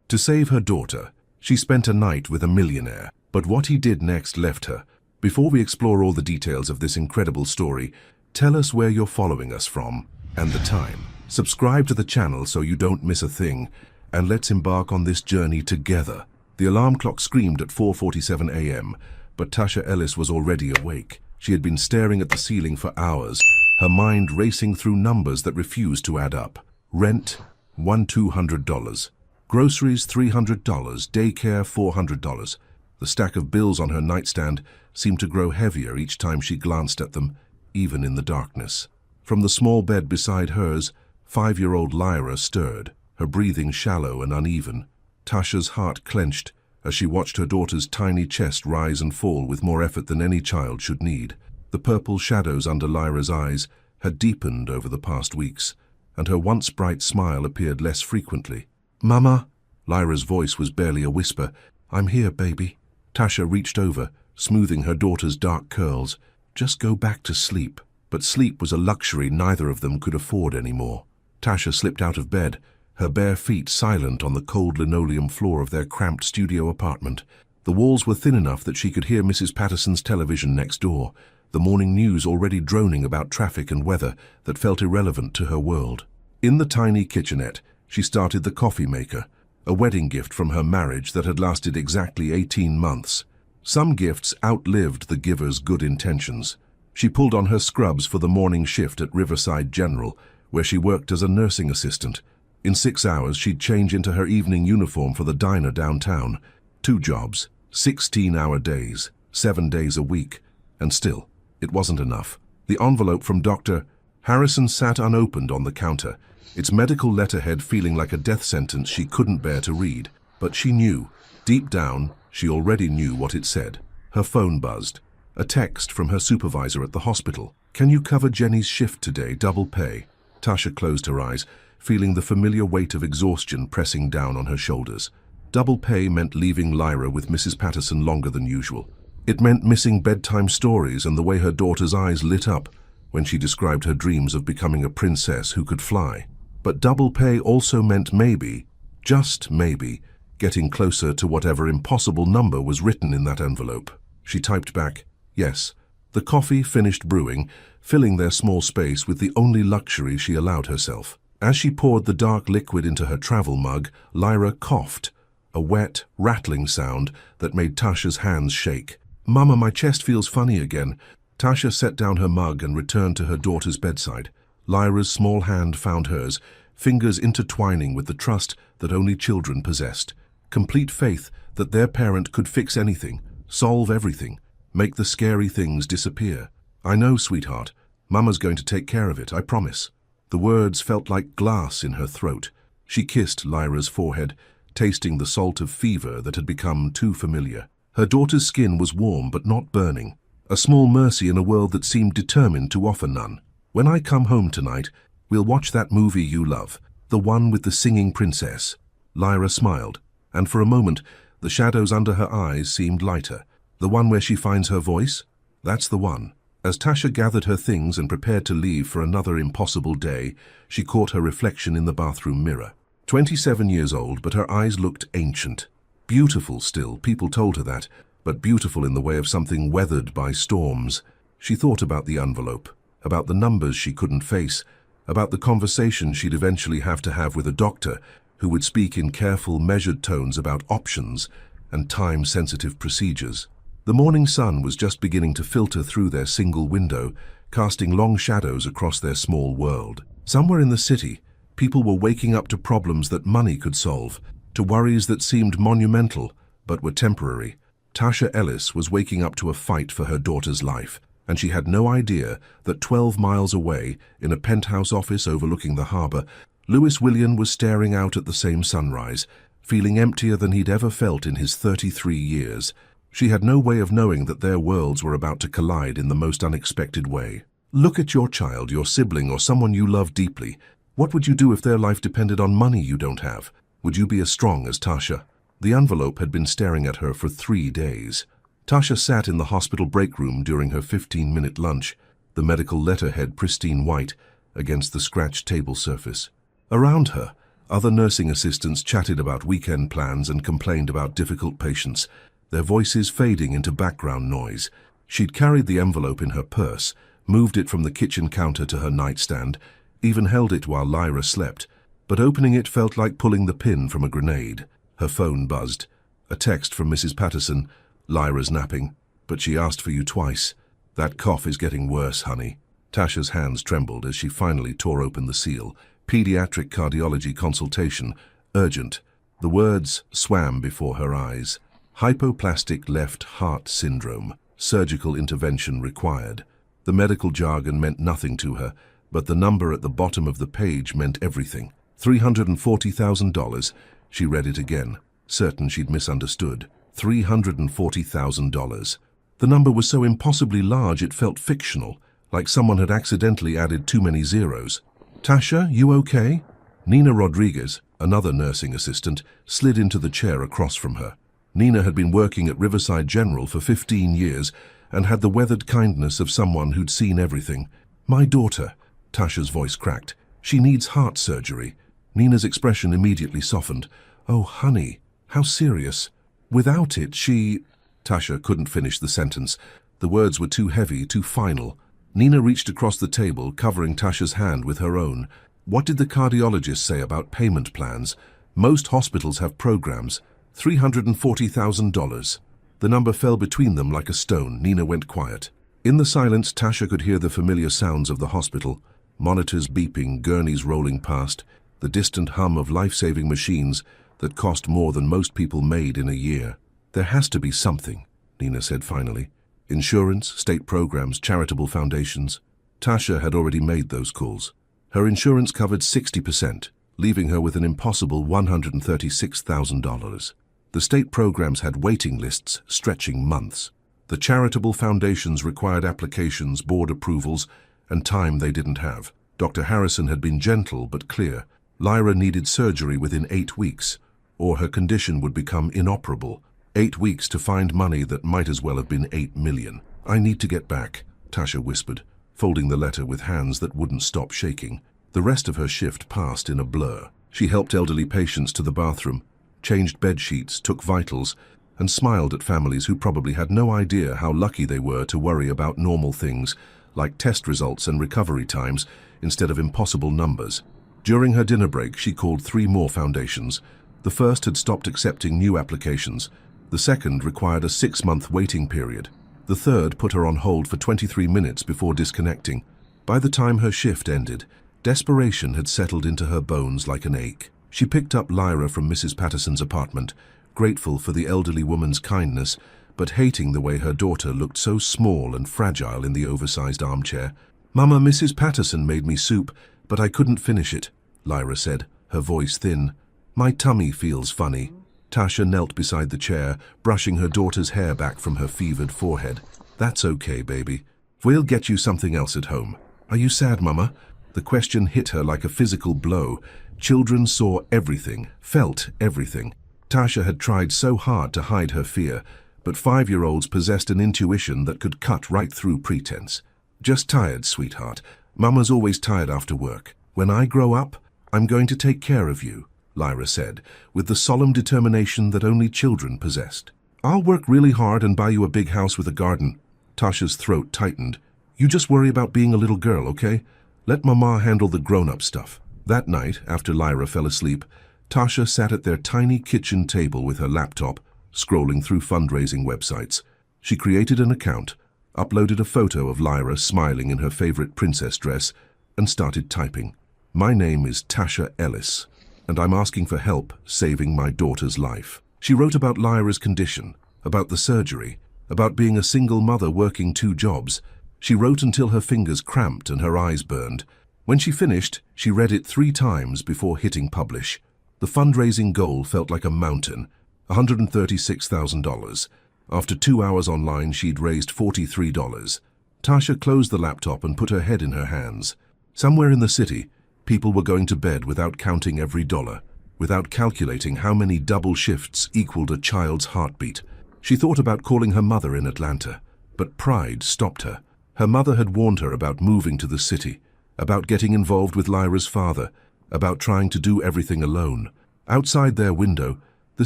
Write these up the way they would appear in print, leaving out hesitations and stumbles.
To save her daughter, she spent a night with a millionaire, but what he did next left her. Before we explore all the details of this incredible story, tell us where you're following us from and the time. Subscribe to the channel so you don't miss a thing, and let's embark on this journey together. The alarm clock screamed at 4:47 a.m., but Tasha Ellis was already awake. She had been staring at the ceiling for hours, her mind racing through numbers that refused to add up. Rent, $200. Groceries, $300. Daycare, $400. The stack of bills on her nightstand seemed to grow heavier each time she glanced at them, even in the darkness. From the small bed beside hers, 5-year-old Lyra stirred, her breathing shallow and uneven. Tasha's heart clenched as she watched her daughter's tiny chest rise and fall with more effort than any child should need. The purple shadows under Lyra's eyes had deepened over the past weeks, and her once bright smile appeared less frequently. "Mama?" Lyra's voice was barely a whisper. "I'm here, baby." Tasha reached over, smoothing her daughter's dark curls. "Just go back to sleep." But sleep was a luxury neither of them could afford anymore. Tasha slipped out of bed, her bare feet silent on the cold linoleum floor of their cramped studio apartment. The walls were thin enough that she could hear Mrs. Patterson's television next door, the morning news already droning about traffic and weather that felt irrelevant to her world. In the tiny kitchenette, she started the coffee maker, a wedding gift from her marriage that had lasted exactly 18 months. Some gifts outlived the giver's good intentions. She pulled on her scrubs for the morning shift at Riverside General, where she worked as a nursing assistant. In 6 hours, she'd change into her evening uniform for the diner downtown. 2 jobs, 16-hour days, 7 days a week. And still, it wasn't enough. The envelope from Dr. Harrison sat unopened on the counter, its medical letterhead feeling like a death sentence she couldn't bear to read. But she knew. Deep down, she already knew what it said. Her phone buzzed. A text from her supervisor at the hospital. "Can you cover Jenny's shift today, double pay?" Tasha closed her eyes, feeling the familiar weight of exhaustion pressing down on her shoulders. Double pay meant leaving Lyra with Mrs. Patterson longer than usual. It meant missing bedtime stories and the way her daughter's eyes lit up when she described her dreams of becoming a princess who could fly. But double pay also meant maybe, just maybe, getting closer to whatever impossible number was written in that envelope. She typed back, "Yes." The coffee finished brewing, filling their small space with the only luxury she allowed herself. As she poured the dark liquid into her travel mug, Lyra coughed, a wet, rattling sound that made Tasha's hands shake. "Mama, my chest feels funny again." Tasha set down her mug and returned to her daughter's bedside. Lyra's small hand found hers, fingers intertwining with the trust that only children possessed. Complete faith that their parent could fix anything, solve everything, make the scary things disappear. "I know, sweetheart. Mama's going to take care of it, I promise." The words felt like glass in her throat. She kissed Lyra's forehead, tasting the salt of fever that had become too familiar. Her daughter's skin was warm but not burning, a small mercy in a world that seemed determined to offer none. "When I come home tonight, we'll watch that movie you love, the one with the singing princess." Lyra smiled, and for a moment, the shadows under her eyes seemed lighter. "The one where she finds her voice? That's the one." As Tasha gathered her things and prepared to leave for another impossible day, she caught her reflection in the bathroom mirror. 27 years old, but her eyes looked ancient. Beautiful still, people told her that, but beautiful in the way of something weathered by storms. She thought about the envelope, about the numbers she couldn't face, about the conversation she'd eventually have to have with a doctor who would speak in careful, measured tones about options and time-sensitive procedures. The morning sun was just beginning to filter through their single window, casting long shadows across their small world. Somewhere in the city, people were waking up to problems that money could solve, to worries that seemed monumental but were temporary. Tasha Ellis was waking up to a fight for her daughter's life, and she had no idea that 12 miles away, in a penthouse office overlooking the harbor, Lewis William was staring out at the same sunrise, feeling emptier than he'd ever felt in his 33 years. She had no way of knowing that their worlds were about to collide in the most unexpected way. Look at your child, your sibling, or someone you love deeply. What would you do if their life depended on money you don't have? Would you be as strong as Tasha? The envelope had been staring at her for 3 days. Tasha sat in the hospital break room during her 15-minute lunch, the medical letterhead pristine white against the scratched table surface. Around her, Other nursing assistants chatted about weekend plans and complained about difficult patients, their voices fading into background noise. She'd carried the envelope in her purse, moved it from the kitchen counter to her nightstand, even held it while Lyra slept, but opening it felt like pulling the pin from a grenade. Her phone buzzed. A text from Mrs. Patterson. "Lyra's napping, but she asked for you twice. That cough is getting worse, honey." Tasha's hands trembled as she finally tore open the seal. "Pediatric cardiology consultation. Urgent." The words swam before her eyes. "Hypoplastic left heart syndrome. Surgical intervention required." The medical jargon meant nothing to her, but the number at the bottom of the page meant everything. $340,000. She read it again, certain she'd misunderstood. $340,000. The number was so impossibly large it felt fictional, like someone had accidentally added too many zeros. "Tasha, you okay?" Nina Rodriguez, another nursing assistant, slid into the chair across from her. Nina had been working at Riverside General for 15 years and had the weathered kindness of someone who'd seen everything. "My daughter," Tasha's voice cracked. "She needs heart surgery." Nina's expression immediately softened. "Oh, honey, how serious?" "Without it, she—" Tasha couldn't finish the sentence. The words were too heavy, too final. Nina reached across the table, covering Tasha's hand with her own. "What did the cardiologist say about payment plans? Most hospitals have programs. $340,000. The number fell between them like a stone. Nina went quiet. In the silence, Tasha could hear the familiar sounds of the hospital. Monitors beeping, gurneys rolling past, the distant hum of life-saving machines that cost more than most people made in a year. "There has to be something," Nina said finally. "Insurance, state programs, charitable foundations." Tasha had already made those calls. Her insurance covered 60%, leaving her with an impossible $136,000. The state programs had waiting lists stretching months. The charitable foundations required applications, board approvals, and time they didn't have. Dr. Harrison had been gentle but clear. Lyra needed surgery within 8 weeks, or her condition would become inoperable. 8 weeks to find money that might as well have been $8 million. "I need to get back," Tasha whispered, folding the letter with hands that wouldn't stop shaking. The rest of her shift passed in a blur. She helped elderly patients to the bathroom, changed bed sheets, took vitals, and smiled at families who probably had no idea how lucky they were to worry about normal things, like test results and recovery times, instead of impossible numbers. During her dinner break, she called 3 more foundations. The first had stopped accepting new applications. The second required a 6-month waiting period. The third put her on hold for 23 minutes before disconnecting. By the time her shift ended, desperation had settled into her bones like an ache. She picked up Lyra from Mrs. Patterson's apartment, grateful for the elderly woman's kindness, but hating the way her daughter looked so small and fragile in the oversized armchair. "Mama, Mrs. Patterson made me soup, but I couldn't finish it," Lyra said, her voice thin. "My tummy feels funny." Tasha knelt beside the chair, brushing her daughter's hair back from her fevered forehead. "That's okay, baby. We'll get you something else at home." "Are you sad, Mama?" The question hit her like a physical blow. Children saw everything, felt everything. Tasha had tried so hard to hide her fear, but 5-year-olds possessed an intuition that could cut right through pretense. "Just tired, sweetheart. Mama's always tired after work. When I grow up, I'm going to take care of you," Lyra said, with the solemn determination that only children possessed. "I'll work really hard and buy you a big house with a garden." Tasha's throat tightened. "You just worry about being a little girl, okay? Let Mama handle the grown-up stuff." That night, after Lyra fell asleep, Tasha sat at their tiny kitchen table with her laptop, scrolling through fundraising websites. She created an account, uploaded a photo of Lyra smiling in her favorite princess dress, and started typing. "My name is Tasha Ellis, and I'm asking for help saving my daughter's life." She wrote about Lyra's condition, about the surgery, about being a single mother working 2 jobs. She wrote until her fingers cramped and her eyes burned. When she finished, she read it 3 times before hitting publish. The fundraising goal felt like a mountain, $136,000. After 2 hours online, she'd raised $43. Tasha closed the laptop and put her head in her hands. Somewhere in the city, people were going to bed without counting every dollar, without calculating how many double shifts equaled a child's heartbeat. She thought about calling her mother in Atlanta, but pride stopped her. Her mother had warned her about moving to the city, about getting involved with Lyra's father, about trying to do everything alone. Outside their window, the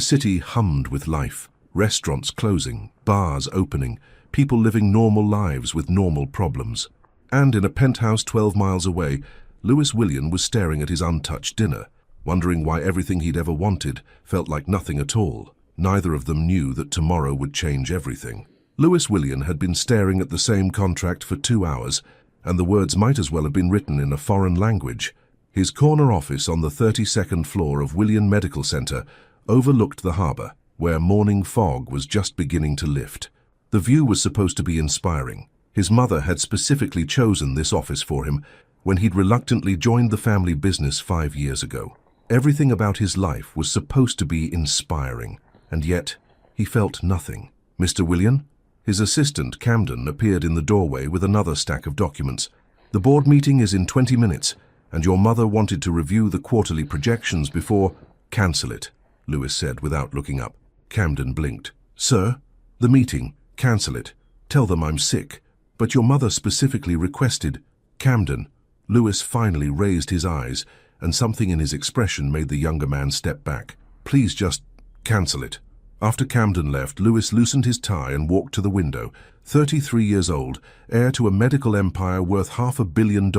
city hummed with life. Restaurants closing, bars opening, people living normal lives with normal problems. And in a penthouse 12 miles away, Lewis William was staring at his untouched dinner, wondering why everything he'd ever wanted felt like nothing at all. Neither of them knew that tomorrow would change everything. Lewis William had been staring at the same contract for 2 hours, and the words might as well have been written in a foreign language. His corner office on the 32nd floor of William Medical Center overlooked the harbor, where morning fog was just beginning to lift. The view was supposed to be inspiring. His mother had specifically chosen this office for him when he'd reluctantly joined the family business 5 years ago. Everything about his life was supposed to be inspiring, and yet he felt nothing. Mr. William? His assistant, Camden, appeared in the doorway with another stack of documents. The board meeting is in 20 minutes, and your mother wanted to review the quarterly projections before... Cancel it, Lewis said without looking up. Camden blinked. Sir? The meeting. Cancel it. Tell them I'm sick. But your mother specifically requested... Camden. Lewis finally raised his eyes, and something in his expression made the younger man step back. Please just cancel it. After Camden left, Lewis loosened his tie and walked to the window. 33 years old, heir to a medical empire worth $500 million,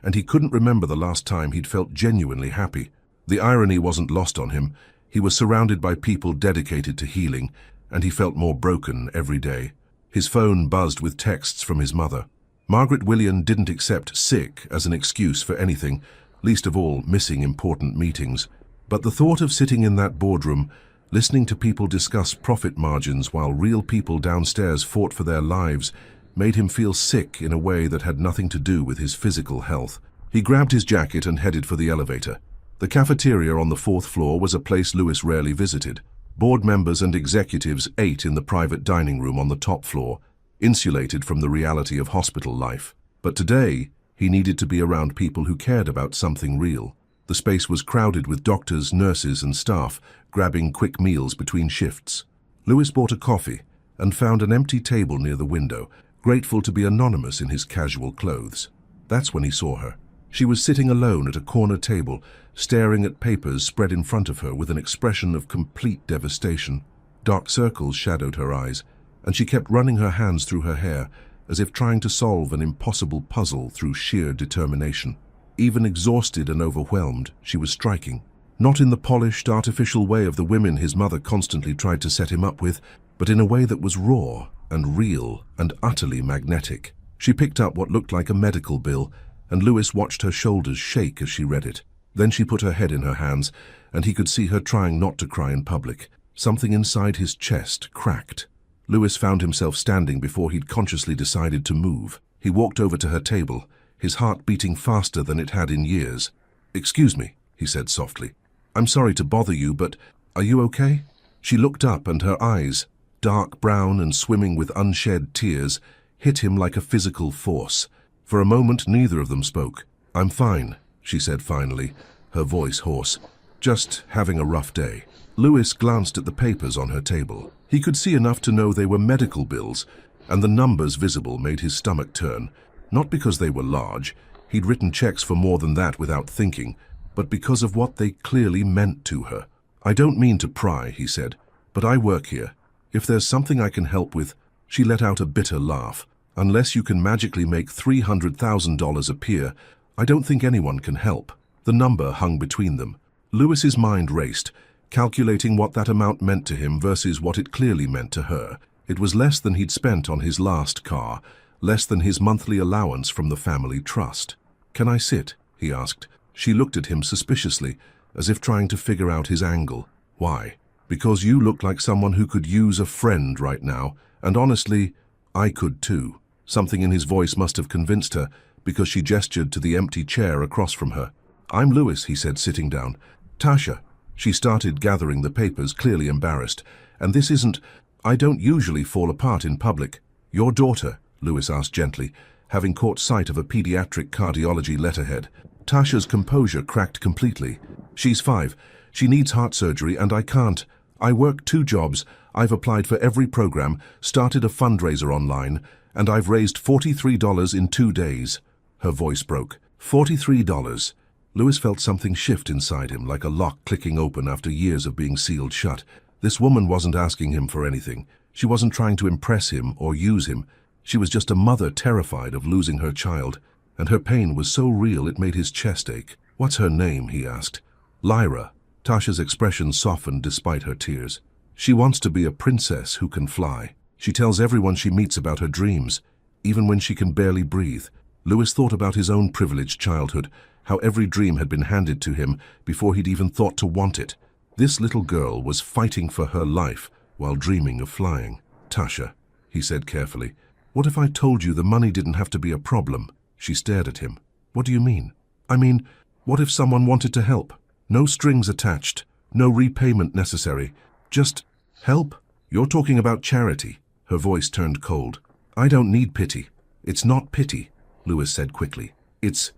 and he couldn't remember the last time he'd felt genuinely happy. The irony wasn't lost on him. He was surrounded by people dedicated to healing, and he felt more broken every day. His phone buzzed with texts from his mother. Margaret William didn't accept sick as an excuse for anything, least of all missing important meetings. But the thought of sitting in that boardroom, listening to people discuss profit margins while real people downstairs fought for their lives, made him feel sick in a way that had nothing to do with his physical health. He grabbed his jacket and headed for the elevator. The cafeteria on the 4th floor was a place Lewis rarely visited. Board members and executives ate in the private dining room on the top floor, insulated from the reality of hospital life. But today, he needed to be around people who cared about something real. The space was crowded with doctors, nurses, and staff, grabbing quick meals between shifts. Lewis bought a coffee and found an empty table near the window, grateful to be anonymous in his casual clothes. That's when he saw her. She was sitting alone at a corner table, staring at papers spread in front of her with an expression of complete devastation. Dark circles shadowed her eyes, and she kept running her hands through her hair, as if trying to solve an impossible puzzle through sheer determination. Even exhausted and overwhelmed, she was striking. Not in the polished, artificial way of the women his mother constantly tried to set him up with, but in a way that was raw and real and utterly magnetic. She picked up what looked like a medical bill, and Lewis watched her shoulders shake as she read it. Then she put her head in her hands, and he could see her trying not to cry in public. Something inside his chest cracked. Lewis found himself standing before he'd consciously decided to move. He walked over to her table, his heart beating faster than it had in years. "Excuse me," he said softly. "I'm sorry to bother you, but are you okay?" She looked up, and her eyes, dark brown and swimming with unshed tears, hit him like a physical force. For a moment, neither of them spoke. "I'm fine," she said finally, her voice hoarse. "Just having a rough day." Lewis glanced at the papers on her table. He could see enough to know they were medical bills, and the numbers visible made his stomach turn. Not because they were large, he'd written checks for more than that without thinking, but because of what they clearly meant to her. "I don't mean to pry," he said, "but I work here. If there's something I can help with..." She let out a bitter laugh. "Unless you can magically make $300,000 appear, I don't think anyone can help." The number hung between them. Lewis's mind raced, calculating what that amount meant to him versus what it clearly meant to her. It was less than he'd spent on his last car, less than his monthly allowance from the family trust. "Can I sit?" he asked. She looked at him suspiciously, as if trying to figure out his angle. "Why?" "Because you look like someone who could use a friend right now, and honestly, I could too." Something in his voice must have convinced her, because she gestured to the empty chair across from her. "I'm Lewis," he said, sitting down. "Tasha." She started gathering the papers, clearly embarrassed. "And this isn't... I don't usually fall apart in public." "Your daughter?" Lewis asked gently, having caught sight of a pediatric cardiology letterhead. Tasha's composure cracked completely. "She's 5. She needs heart surgery, and I can't. I work 2 jobs. I've applied for every program, started a fundraiser online, and I've raised $43 in 2 days." Her voice broke. $43. Lewis felt something shift inside him, like a lock clicking open after years of being sealed shut. This woman wasn't asking him for anything. She wasn't trying to impress him or use him. She was just a mother terrified of losing her child, and her pain was so real it made his chest ache. "What's her name?" he asked. "Lyra." Tasha's expression softened despite her tears. "She wants to be a princess who can fly. She tells everyone she meets about her dreams, even when she can barely breathe." Lewis thought about his own privileged childhood, how every dream had been handed to him before he'd even thought to want it. This little girl was fighting for her life while dreaming of flying. "Tasha," he said carefully, "what if I told you the money didn't have to be a problem?" She stared at him. "What do you mean?" "I mean, what if someone wanted to help? No strings attached, no repayment necessary. Just help." "You're talking about charity." Her voice turned cold. "I don't need pity." "It's not pity," Lewis said quickly. It's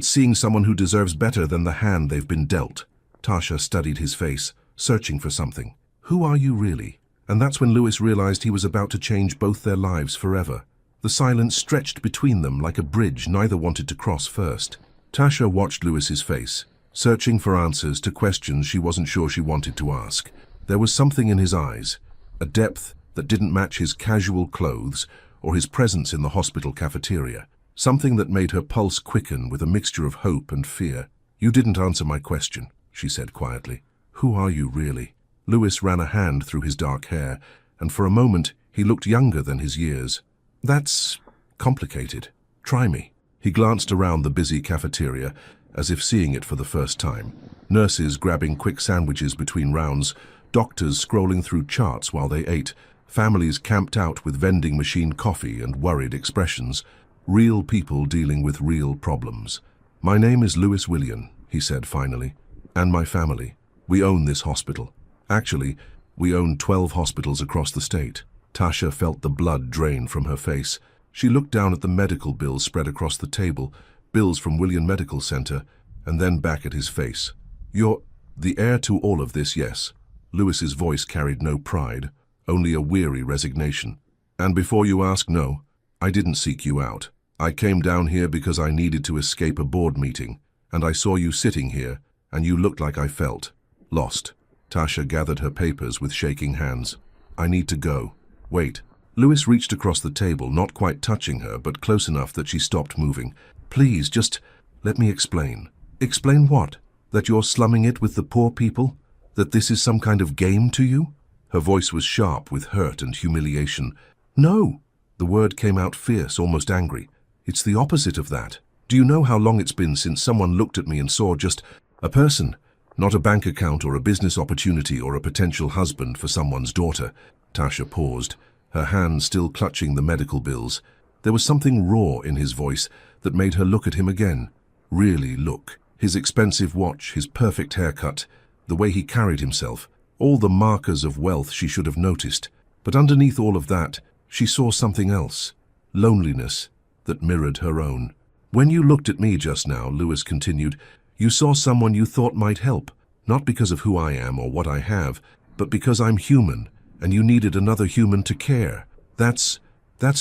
seeing someone who deserves better than the hand they've been dealt." Tasha studied his face, searching for something. "Who are you really?" And that's when Lewis realized he was about to change both their lives forever. The silence stretched between them like a bridge neither wanted to cross first. Tasha watched Lewis's face, searching for answers to questions she wasn't sure she wanted to ask. There was something in his eyes, a depth that didn't match his casual clothes or his presence in the hospital cafeteria. Something that made her pulse quicken with a mixture of hope and fear. "You didn't answer my question," she said quietly. "Who are you really?" Lewis ran a hand through his dark hair, and for a moment he looked younger than his years. "That's complicated. Try me." He glanced around the busy cafeteria, as if seeing it for the first time. Nurses grabbing quick sandwiches between rounds, doctors scrolling through charts while they ate, families camped out with vending machine coffee and worried expressions. Real people dealing with real problems. "My name is Lewis Willian," he said finally, "and my family. We own this hospital. Actually, we own 12 hospitals across the state." Tasha felt the blood drain from her face. She looked down at the medical bills spread across the table, bills from Willian Medical Center, and then back at his face. "You're the heir to all of this, yes?" Lewis's voice carried no pride, only a weary resignation. "And before you ask, no. I didn't seek you out. I came down here because I needed to escape a board meeting, and I saw you sitting here, and you looked like I felt lost." Tasha gathered her papers with shaking hands. "I need to go." "Wait." Lewis reached across the table, not quite touching her, but close enough that she stopped moving. "Please, just let me explain." "Explain what? That you're slumming it with the poor people? That this is some kind of game to you?" Her voice was sharp with hurt and humiliation. "No." The word came out fierce, almost angry. "It's the opposite of that. Do you know how long it's been since someone looked at me and saw just a person? Not a bank account or a business opportunity or a potential husband for someone's daughter." Tasha paused, her hand still clutching the medical bills. There was something raw in his voice that made her look at him again. Really look. His expensive watch, his perfect haircut, the way he carried himself, all the markers of wealth she should have noticed. But underneath all of that, she saw something else. Loneliness that mirrored her own. "When you looked at me just now," Lewis continued, "you saw someone you thought might help, not because of who I am or what I have, but because I'm human, and you needed another human to care. That's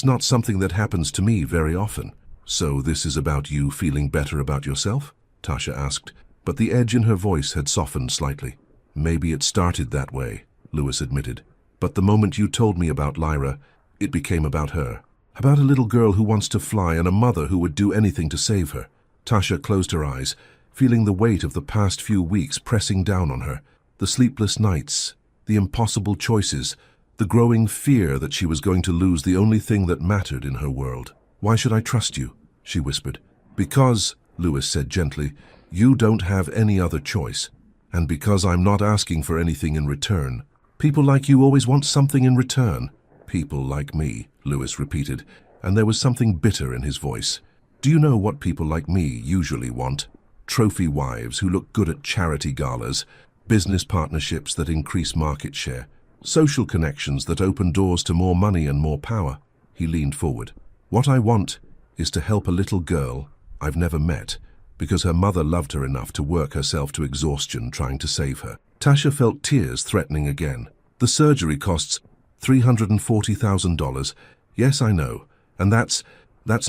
not something that happens to me very often." "So this is about you feeling better about yourself?" Tasha asked, but the edge in her voice had softened slightly. "Maybe it started that way," Lewis admitted. "But the moment you told me about Lyra, it became about her. About a little girl who wants to fly and a mother who would do anything to save her." Tasha closed her eyes, feeling the weight of the past few weeks pressing down on her. The sleepless nights, the impossible choices, the growing fear that she was going to lose the only thing that mattered in her world. "Why should I trust you?" she whispered. "Because," Lewis said gently, "you don't have any other choice. And because I'm not asking for anything in return." "People like you always want something in return." "People like me," Lewis repeated, and there was something bitter in his voice. "Do you know what people like me usually want? Trophy wives who look good at charity galas, business partnerships that increase market share, social connections that open doors to more money and more power." He leaned forward. "What I want is to help a little girl I've never met, because her mother loved her enough to work herself to exhaustion trying to save her." Tasha felt tears threatening again. "The surgery costs $340,000. Yes, I know, and that's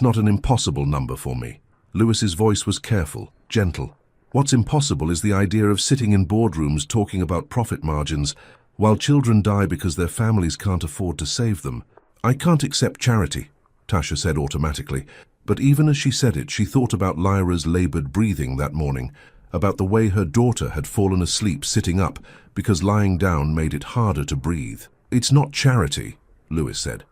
not an impossible number for me." Lewis's voice was careful, gentle. What's impossible is the idea of sitting in boardrooms talking about profit margins while children die because their families can't afford to save them. I can't accept charity, Tasha said automatically, but even as she said it, she thought about Lyra's labored breathing that morning, about the way her daughter had fallen asleep sitting up because lying down made it harder to breathe. It's not charity, Lewis said.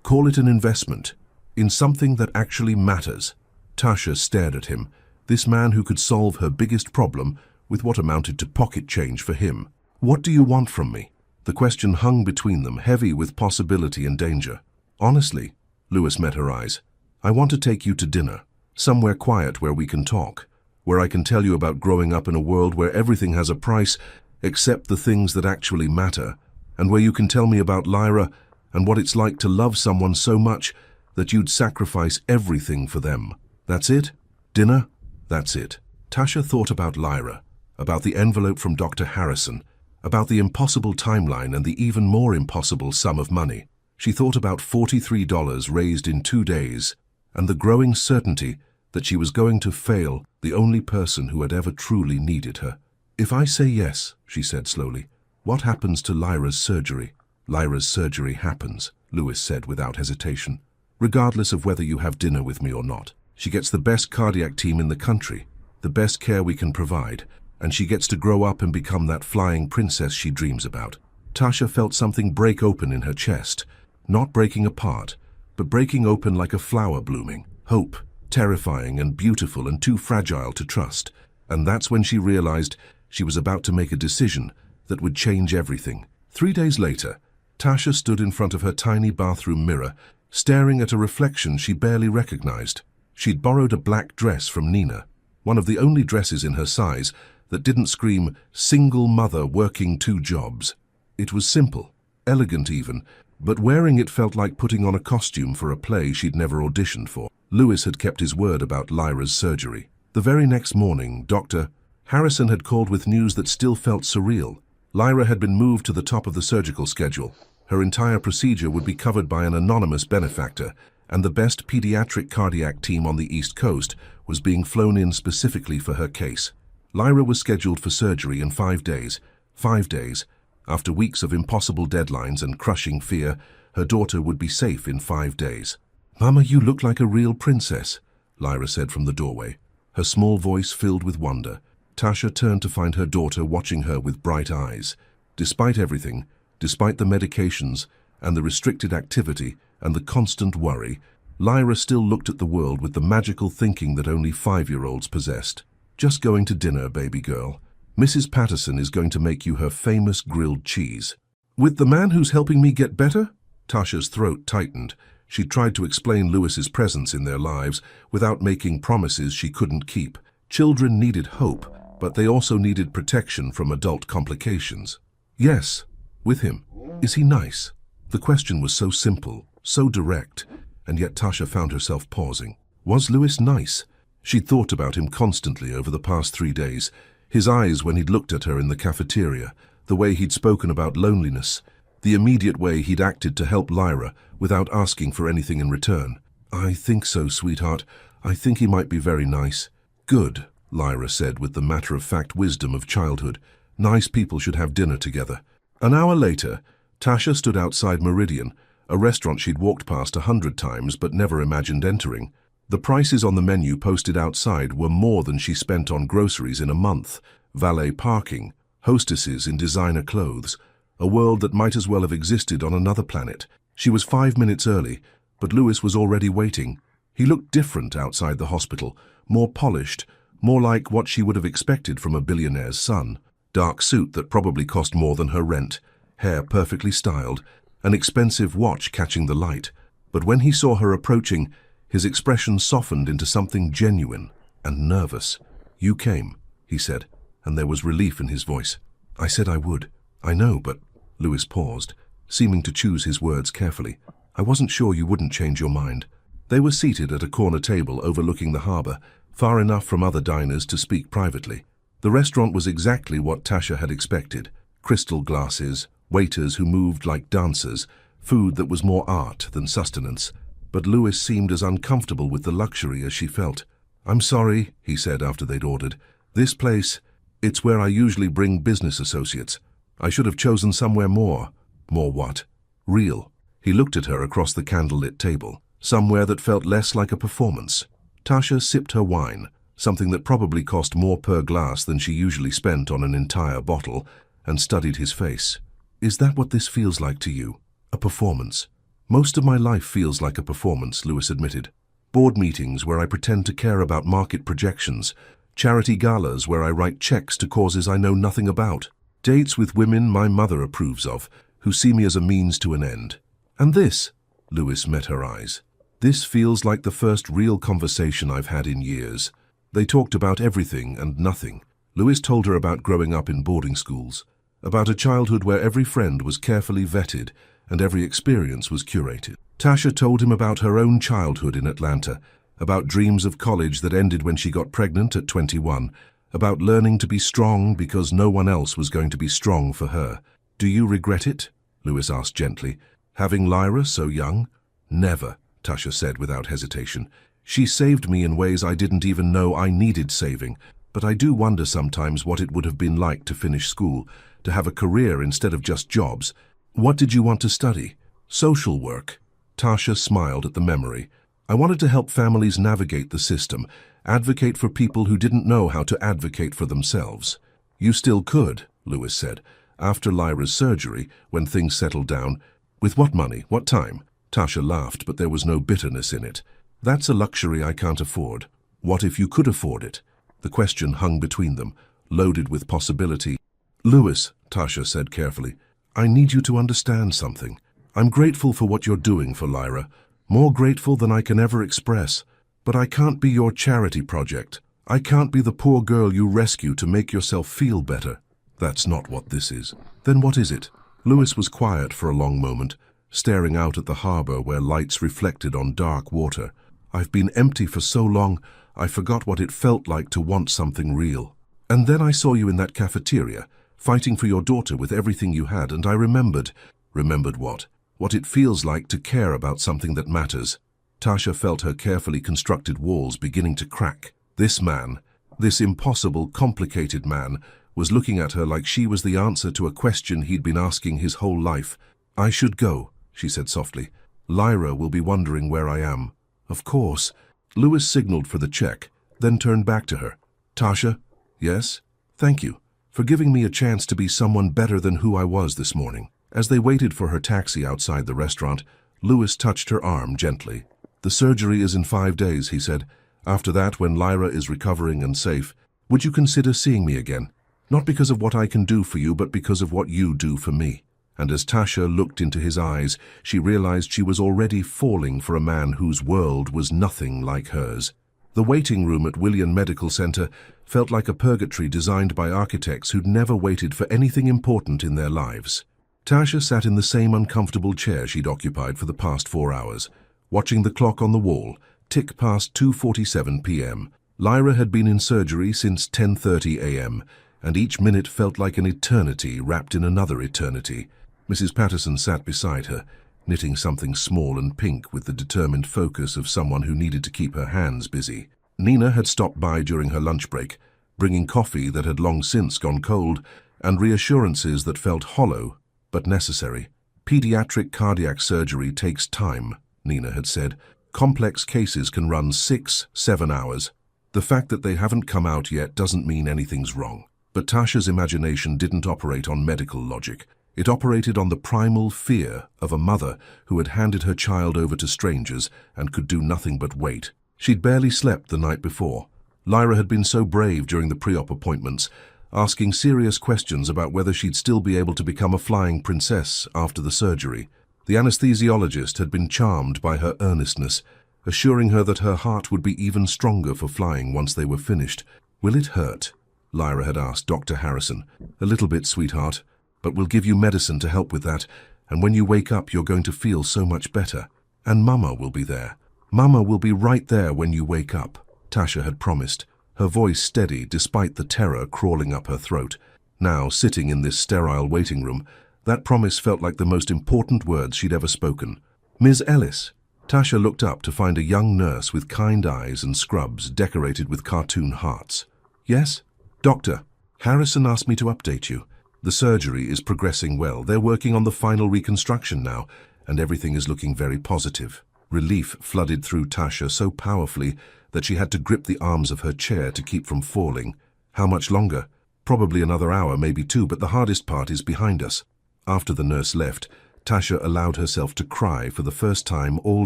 Call it an investment, in something that actually matters. Tasha stared at him, this man who could solve her biggest problem with what amounted to pocket change for him. What do you want from me? The question hung between them, heavy with possibility and danger. Honestly, Lewis met her eyes. I want to take you to dinner, somewhere quiet where we can talk, where I can tell you about growing up in a world where everything has a price except the things that actually matter, and where you can tell me about Lyra and what it's like to love someone so much that you'd sacrifice everything for them. That's it? Dinner? That's it. Tasha thought about Lyra, about the envelope from Dr. Harrison, about the impossible timeline and the even more impossible sum of money. She thought about $43 raised in 2 days, and the growing certainty that she was going to fail the only person who had ever truly needed her. If I say yes, she said slowly, what happens to Lyra's surgery? Lyra's surgery happens, Lewis said without hesitation, regardless of whether you have dinner with me or not. She gets the best cardiac team in the country, the best care we can provide, and she gets to grow up and become that flying princess she dreams about. Tasha felt something break open in her chest, not breaking apart, but breaking open like a flower blooming. Hope, terrifying and beautiful and too fragile to trust. And that's when she realized she was about to make a decision that would change everything. 3 days later, Tasha stood in front of her tiny bathroom mirror, staring at a reflection she barely recognized. She'd borrowed a black dress from Nina, one of the only dresses in her size that didn't scream, single mother working 2 jobs. It was simple, elegant even, but wearing it felt like putting on a costume for a play she'd never auditioned for. Lewis had kept his word about Lyra's surgery. The very next morning, Dr. Harrison had called with news that still felt surreal. Lyra had been moved to the top of the surgical schedule. Her entire procedure would be covered by an anonymous benefactor, and the best pediatric cardiac team on the East Coast was being flown in specifically for her case. Lyra was scheduled for surgery in 5 days. 5 days. After weeks of impossible deadlines and crushing fear, her daughter would be safe in 5 days. "Mama, you look like a real princess," Lyra said from the doorway, her small voice filled with wonder. Tasha turned to find her daughter watching her with bright eyes. Despite everything, despite the medications and the restricted activity and the constant worry, Lyra still looked at the world with the magical thinking that only 5-year-olds possessed. "Just going to dinner, baby girl. Mrs. Patterson is going to make you her famous grilled cheese." "With the man who's helping me get better?" Tasha's throat tightened. She tried to explain Lewis's presence in their lives without making promises she couldn't keep. Children needed hope, but they also needed protection from adult complications. "Yes, with him. Is he nice?" The question was so simple, so direct, and yet Tasha found herself pausing. Was Lewis nice? She'd thought about him constantly over the past 3 days. His eyes when he'd looked at her in the cafeteria, the way he'd spoken about loneliness, the immediate way he'd acted to help Lyra without asking for anything in return. "I think so, sweetheart. I think he might be very nice." "Good," Lyra said with the matter-of-fact wisdom of childhood. "Nice people should have dinner together." An hour later, Tasha stood outside Meridian, a restaurant she'd walked past 100 times but never imagined entering. The prices on the menu posted outside were more than she spent on groceries in a month, valet parking, hostesses in designer clothes, a world that might as well have existed on another planet. She was 5 minutes early, but Lewis was already waiting. He looked different outside the hospital, more polished, more like what she would have expected from a billionaire's son. Dark suit that probably cost more than her rent, hair perfectly styled, an expensive watch catching the light. But when he saw her approaching, his expression softened into something genuine and nervous. "You came," he said, and there was relief in his voice. "I said I would." "I know, but—" Lewis paused, seeming to choose his words carefully. "I wasn't sure you wouldn't change your mind." They were seated at a corner table overlooking the harbor, far enough from other diners to speak privately. The restaurant was exactly what Tasha had expected. Crystal glasses, waiters who moved like dancers, food that was more art than sustenance. But Lewis seemed as uncomfortable with the luxury as she felt. "I'm sorry," he said after they'd ordered. "This place, it's where I usually bring business associates. I should have chosen somewhere more." "More what?" "Real." He looked at her across the candlelit table. "Somewhere that felt less like a performance." Tasha sipped her wine, something that probably cost more per glass than she usually spent on an entire bottle, and studied his face. "Is that what this feels like to you? A performance?" "Most of my life feels like a performance," Lewis admitted. "Board meetings where I pretend to care about market projections, charity galas where I write checks to causes I know nothing about, dates with women my mother approves of, who see me as a means to an end. And this," Lewis met her eyes, "this feels like the first real conversation I've had in years." They talked about everything and nothing. Lewis told her about growing up in boarding schools, about a childhood where every friend was carefully vetted and every experience was curated. Tasha told him about her own childhood in Atlanta, about dreams of college that ended when she got pregnant at 21, about learning to be strong because no one else was going to be strong for her. "Do you regret it?" Lewis asked gently. "Having Lyra so young?" "Never," Tasha said without hesitation. "She saved me in ways I didn't even know I needed saving, but I do wonder sometimes what it would have been like to finish school, to have a career instead of just jobs. What did you want to study?" "Social work." Tasha smiled at the memory. "I wanted to help families navigate the system, advocate for people who didn't know how to advocate for themselves." "You still could," Lewis said, "after Lyra's surgery, when things settled down. With what money? What time?" Tasha laughed, but there was no bitterness in it. "That's a luxury I can't afford." "What if you could afford it?" The question hung between them, loaded with possibility. "Lewis," Tasha said carefully, "I need you to understand something. I'm grateful for what you're doing for Lyra, more grateful than I can ever express. But I can't be your charity project. I can't be the poor girl you rescue to make yourself feel better." "That's not what this is." "Then what is it?" Lewis was quiet for a long moment, staring out at the harbor where lights reflected on dark water. "I've been empty for so long, I forgot what it felt like to want something real. And then I saw you in that cafeteria, fighting for your daughter with everything you had, and I remembered." "Remembered what?" "What it feels like to care about something that matters." Tasha felt her carefully constructed walls beginning to crack. This man, this impossible, complicated man, was looking at her like she was the answer to a question he'd been asking his whole life. "I should go," she said softly. "Lyra will be wondering where I am." "Of course." Lewis signaled for the check, then turned back to her. "Tasha?" "Yes?" "Thank you for giving me a chance to be someone better than who I was this morning." As they waited for her taxi outside the restaurant, Lewis touched her arm gently. "The surgery is in 5 days," he said. "After that, when Lyra is recovering and safe, would you consider seeing me again? Not because of what I can do for you, but because of what you do for me." And as Tasha looked into his eyes, she realized she was already falling for a man whose world was nothing like hers. The waiting room at William Medical Center felt like a purgatory designed by architects who'd never waited for anything important in their lives. Tasha sat in the same uncomfortable chair she'd occupied for the past 4 hours, watching the clock on the wall tick past 2:47 p.m. Lyra had been in surgery since 10:30 a.m., and each minute felt like an eternity wrapped in another eternity. Mrs. Patterson sat beside her, knitting something small and pink with the determined focus of someone who needed to keep her hands busy. Nina had stopped by during her lunch break, bringing coffee that had long since gone cold and reassurances that felt hollow but necessary. "Pediatric cardiac surgery takes time," Nina had said. "Complex cases can run 6-7 hours. The fact that they haven't come out yet doesn't mean anything's wrong." But Tasha's imagination didn't operate on medical logic. It operated on the primal fear of a mother who had handed her child over to strangers and could do nothing but wait. She'd barely slept the night before. Lyra had been so brave during the pre-op appointments, asking serious questions about whether she'd still be able to become a flying princess after the surgery. The anesthesiologist had been charmed by her earnestness, assuring her that her heart would be even stronger for flying once they were finished. "Will it hurt?" Lyra had asked Dr. Harrison. "A little bit, sweetheart, but we'll give you medicine to help with that, and when you wake up you're going to feel so much better. And Mama will be there. Mama will be right there when you wake up," Tasha had promised, her voice steady despite the terror crawling up her throat. Now, sitting in this sterile waiting room, that promise felt like the most important words she'd ever spoken. "Ms. Ellis," Tasha looked up to find a young nurse with kind eyes and scrubs decorated with cartoon hearts. "Yes? Doctor, Harrison asked me to update you. The surgery is progressing well. They're working on the final reconstruction now, and everything is looking very positive." Relief flooded through Tasha so powerfully that she had to grip the arms of her chair to keep from falling. How much longer? Probably another hour, maybe two, but the hardest part is behind us. After the nurse left, Tasha allowed herself to cry for the first time all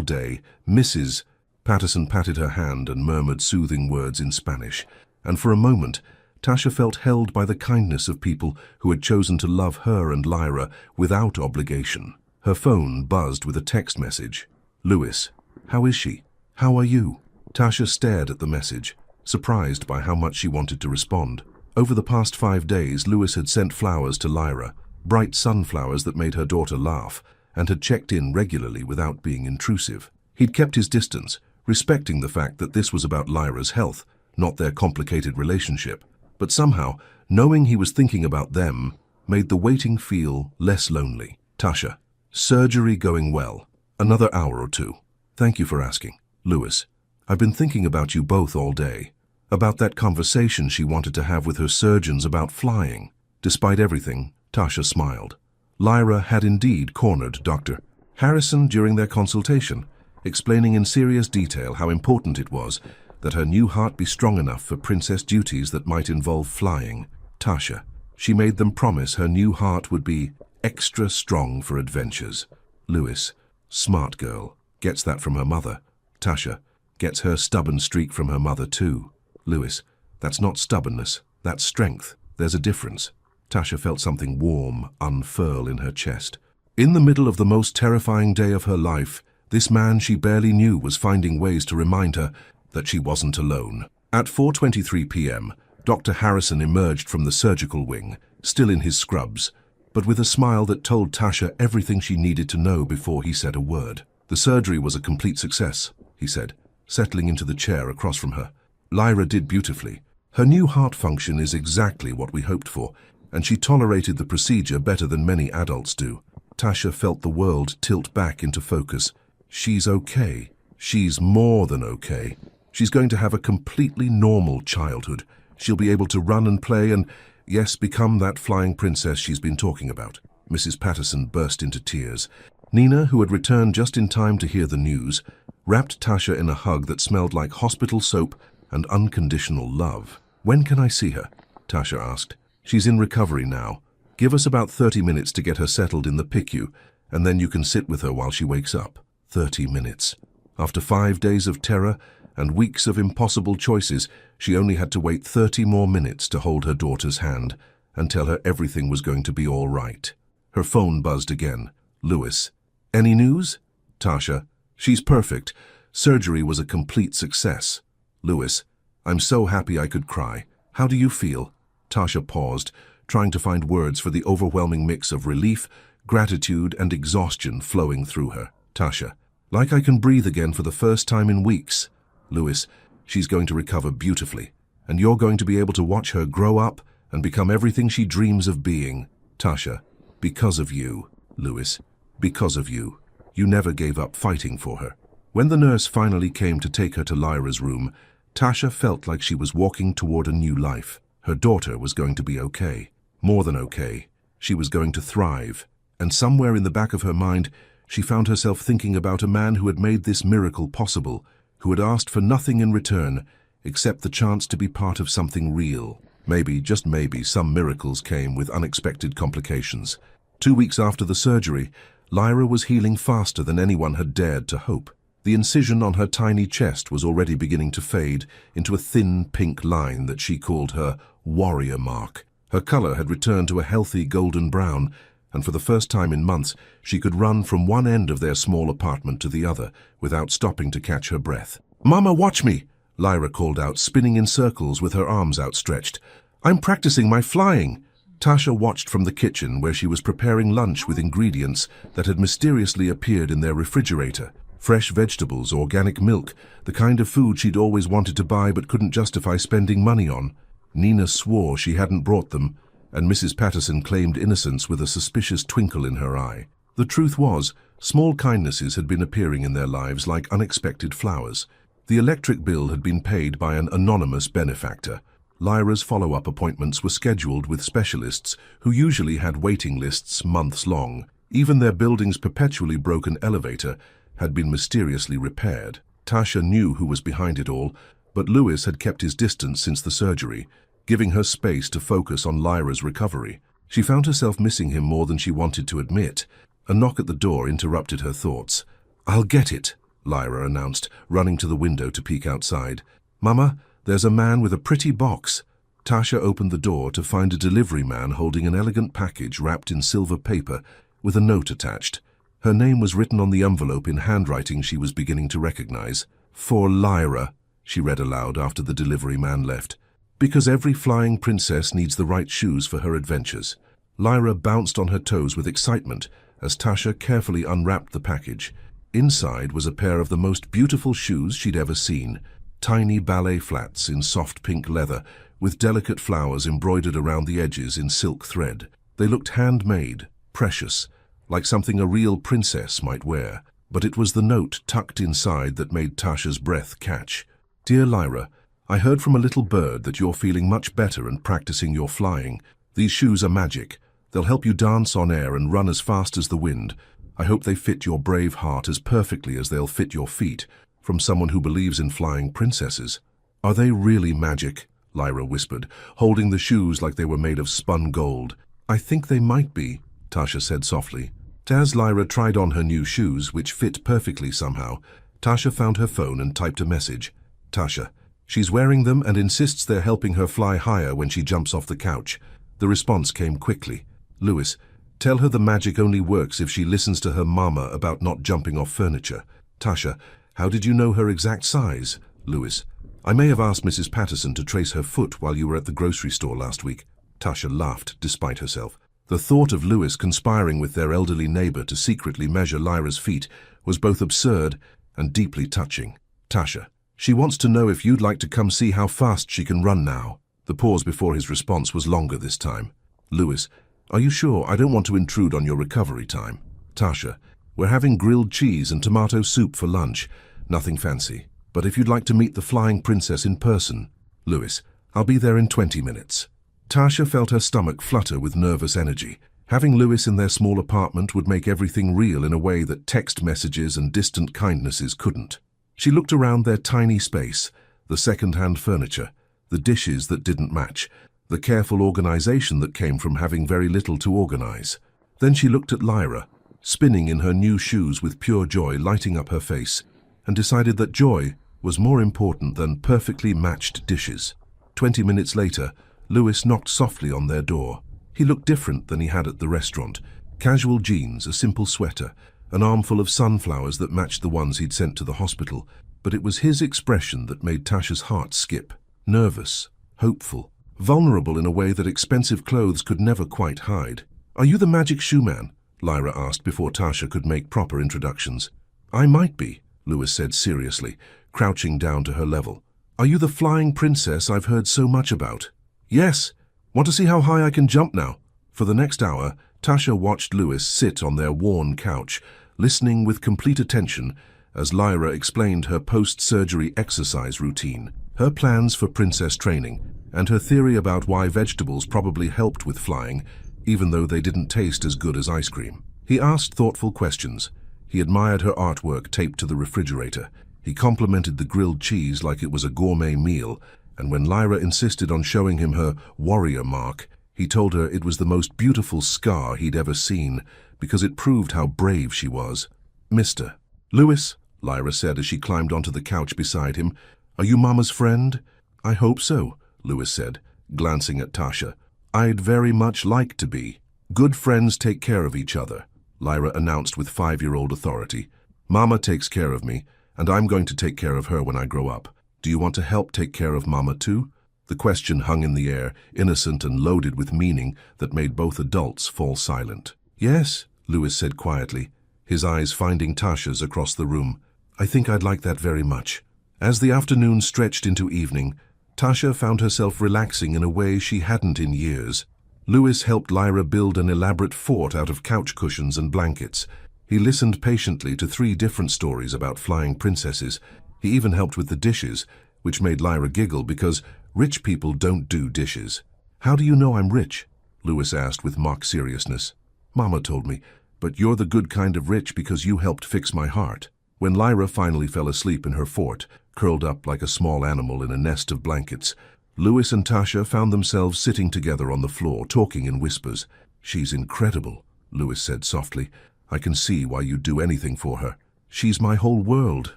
day. "Mrs." Patterson patted her hand and murmured soothing words in Spanish, and for a moment, Tasha felt held by the kindness of people who had chosen to love her and Lyra without obligation. Her phone buzzed with a text message. "Lewis, how is she? How are you?" Tasha stared at the message, surprised by how much she wanted to respond. Over the past 5 days, Lewis had sent flowers to Lyra, bright sunflowers that made her daughter laugh, and had checked in regularly without being intrusive. He'd kept his distance, respecting the fact that this was about Lyra's health, not their complicated relationship. But somehow, knowing he was thinking about them made the waiting feel less lonely. "Tasha, surgery going well. Another hour or two. Thank you for asking. Lewis, I've been thinking about you both all day. About that conversation she wanted to have with her surgeons about flying." Despite everything, Tasha smiled. Lyra had indeed cornered Dr. Harrison during their consultation, explaining in serious detail how important it was that her new heart be strong enough for princess duties that might involve flying. Tasha, she made them promise her new heart would be extra strong for adventures. Lewis, smart girl, gets that from her mother. Tasha, gets her stubborn streak from her mother too. Lewis, that's not stubbornness, that's strength. There's a difference. Tasha felt something warm unfurl in her chest. In the middle of the most terrifying day of her life, this man she barely knew was finding ways to remind her that she wasn't alone. At 4:23 p.m., Dr. Harrison emerged from the surgical wing, still in his scrubs, but with a smile that told Tasha everything she needed to know before he said a word. "The surgery was a complete success," he said, settling into the chair across from her. "Lyra did beautifully. Her new heart function is exactly what we hoped for, and she tolerated the procedure better than many adults do." Tasha felt the world tilt back into focus. She's okay. She's more than okay. She's going to have a completely normal childhood. She'll be able to run and play and, yes, become that flying princess she's been talking about. Mrs. Patterson burst into tears. Nina, who had returned just in time to hear the news, wrapped Tasha in a hug that smelled like hospital soap and unconditional love. "When can I see her?" Tasha asked. "She's in recovery now. Give us about 30 minutes to get her settled in the PICU, and then you can sit with her while she wakes up." 30 minutes. After 5 days of terror and weeks of impossible choices, she only had to wait 30 more minutes to hold her daughter's hand and tell her everything was going to be all right. Her phone buzzed again. "Lewis, any news?" "Tasha, she's perfect. Surgery was a complete success." "Lewis, I'm so happy I could cry. How do you feel?" Tasha paused, trying to find words for the overwhelming mix of relief, gratitude, and exhaustion flowing through her. "Tasha, like I can breathe again for the first time in weeks." "Lewis, she's going to recover beautifully, and you're going to be able to watch her grow up and become everything she dreams of being." "Tasha, because of you." "Lewis, because of you. You never gave up fighting for her." When the nurse finally came to take her to Lyra's room, Tasha felt like she was walking toward a new life. Her daughter was going to be okay. More than okay. She was going to thrive. And somewhere in the back of her mind, she found herself thinking about a man who had made this miracle possible, who had asked for nothing in return except the chance to be part of something real. Maybe, just maybe, some miracles came with unexpected complications. 2 weeks after the surgery, Lyra was healing faster than anyone had dared to hope. The incision on her tiny chest was already beginning to fade into a thin pink line that she called her warrior mark. Her color had returned to a healthy golden brown, and for the first time in months, she could run from one end of their small apartment to the other without stopping to catch her breath. "Mama, watch me!" Lyra called out, spinning in circles with her arms outstretched. "I'm practicing my flying." Tasha watched from the kitchen where she was preparing lunch with ingredients that had mysteriously appeared in their refrigerator. Fresh vegetables, organic milk, the kind of food she'd always wanted to buy but couldn't justify spending money on. Nina swore she hadn't brought them, and Mrs. Patterson claimed innocence with a suspicious twinkle in her eye. The truth was, small kindnesses had been appearing in their lives like unexpected flowers. The electric bill had been paid by an anonymous benefactor. Lyra's follow-up appointments were scheduled with specialists who usually had waiting lists months long. Even their building's perpetually broken elevator had been mysteriously repaired. Tasha knew who was behind it all, but Lewis had kept his distance since the surgery, giving her space to focus on Lyra's recovery. She found herself missing him more than she wanted to admit. A knock at the door interrupted her thoughts. "I'll get it," Lyra announced, running to the window to peek outside. "Mama, there's a man with a pretty box." Tasha opened the door to find a delivery man holding an elegant package wrapped in silver paper with a note attached. Her name was written on the envelope in handwriting she was beginning to recognize. "For Lyra," she read aloud after the delivery man left. "Because every flying princess needs the right shoes for her adventures." Lyra bounced on her toes with excitement as Tasha carefully unwrapped the package. Inside was a pair of the most beautiful shoes she'd ever seen. Tiny ballet flats in soft pink leather, with delicate flowers embroidered around the edges in silk thread. They looked handmade, precious, like something a real princess might wear. But it was the note tucked inside that made Tasha's breath catch. "Dear Lyra, I heard from a little bird that you're feeling much better and practicing your flying. These shoes are magic. They'll help you dance on air and run as fast as the wind. I hope they fit your brave heart as perfectly as they'll fit your feet, from someone who believes in flying princesses." "Are they really magic?" Lyra whispered, holding the shoes like they were made of spun gold. "I think they might be," Tasha said softly. As Lyra tried on her new shoes, which fit perfectly somehow, Tasha found her phone and typed a message. "Tasha, she's wearing them and insists they're helping her fly higher when she jumps off the couch." The response came quickly. "Lewis, tell her the magic only works if she listens to her mama about not jumping off furniture." "Tasha, how did you know her exact size?" Lewis, "I may have asked Mrs. Patterson to trace her foot while you were at the grocery store last week." Tasha laughed, despite herself. The thought of Lewis conspiring with their elderly neighbor to secretly measure Lyra's feet was both absurd and deeply touching. "Tasha, she wants to know if you'd like to come see how fast she can run now." The pause before his response was longer this time. "Lewis, are you sure? I don't want to intrude on your recovery time." "Tasha, we're having grilled cheese and tomato soup for lunch. Nothing fancy. But if you'd like to meet the flying princess in person." "Lewis, I'll be there in 20 minutes. Tasha felt her stomach flutter with nervous energy. Having Lewis in their small apartment would make everything real in a way that text messages and distant kindnesses couldn't. She looked around their tiny space, the second-hand furniture, the dishes that didn't match, the careful organization that came from having very little to organize. Then she looked at Lyra, spinning in her new shoes with pure joy lighting up her face, and decided that joy was more important than perfectly matched dishes. 20 minutes later, Lewis knocked softly on their door. He looked different than he had at the restaurant. Casual jeans, a simple sweater, an armful of sunflowers that matched the ones he'd sent to the hospital. But it was his expression that made Tasha's heart skip. Nervous, hopeful, vulnerable in a way that expensive clothes could never quite hide. "Are you the magic shoe man?" Lyra asked before Tasha could make proper introductions. "I might be," Lewis said seriously, crouching down to her level. "Are you the flying princess I've heard so much about?" "Yes. Want to see how high I can jump now?" For the next hour, Tasha watched Lewis sit on their worn couch, listening with complete attention as Lyra explained her post-surgery exercise routine, her plans for princess training, and her theory about why vegetables probably helped with flying, even though they didn't taste as good as ice cream. He asked thoughtful questions. He admired her artwork taped to the refrigerator. He complimented the grilled cheese like it was a gourmet meal, and when Lyra insisted on showing him her warrior mark, he told her it was the most beautiful scar he'd ever seen because it proved how brave she was. "Mr. Lewis," Lyra said as she climbed onto the couch beside him, "are you Mama's friend?" "I hope so," Lewis said, glancing at Tasha. "I'd very much like to be." "Good friends take care of each other," Lyra announced with 5-year-old authority. "Mama takes care of me, and I'm going to take care of her when I grow up. Do you want to help take care of Mama too?" The question hung in the air, innocent and loaded with meaning that made both adults fall silent. "Yes," Lewis said quietly, his eyes finding Tasha's across the room. "I think I'd like that very much." As the afternoon stretched into evening, Tasha found herself relaxing in a way she hadn't in years. Lewis helped Lyra build an elaborate fort out of couch cushions and blankets. He listened patiently to 3 different stories about flying princesses. He even helped with the dishes, which made Lyra giggle because rich people don't do dishes. "How do you know I'm rich?" Lewis asked with mock seriousness. "Mama told me, but you're the good kind of rich because you helped fix my heart." When Lyra finally fell asleep in her fort, curled up like a small animal in a nest of blankets, Lewis and Tasha found themselves sitting together on the floor, talking in whispers. "She's incredible," Lewis said softly. "I can see why you'd do anything for her." "She's my whole world,"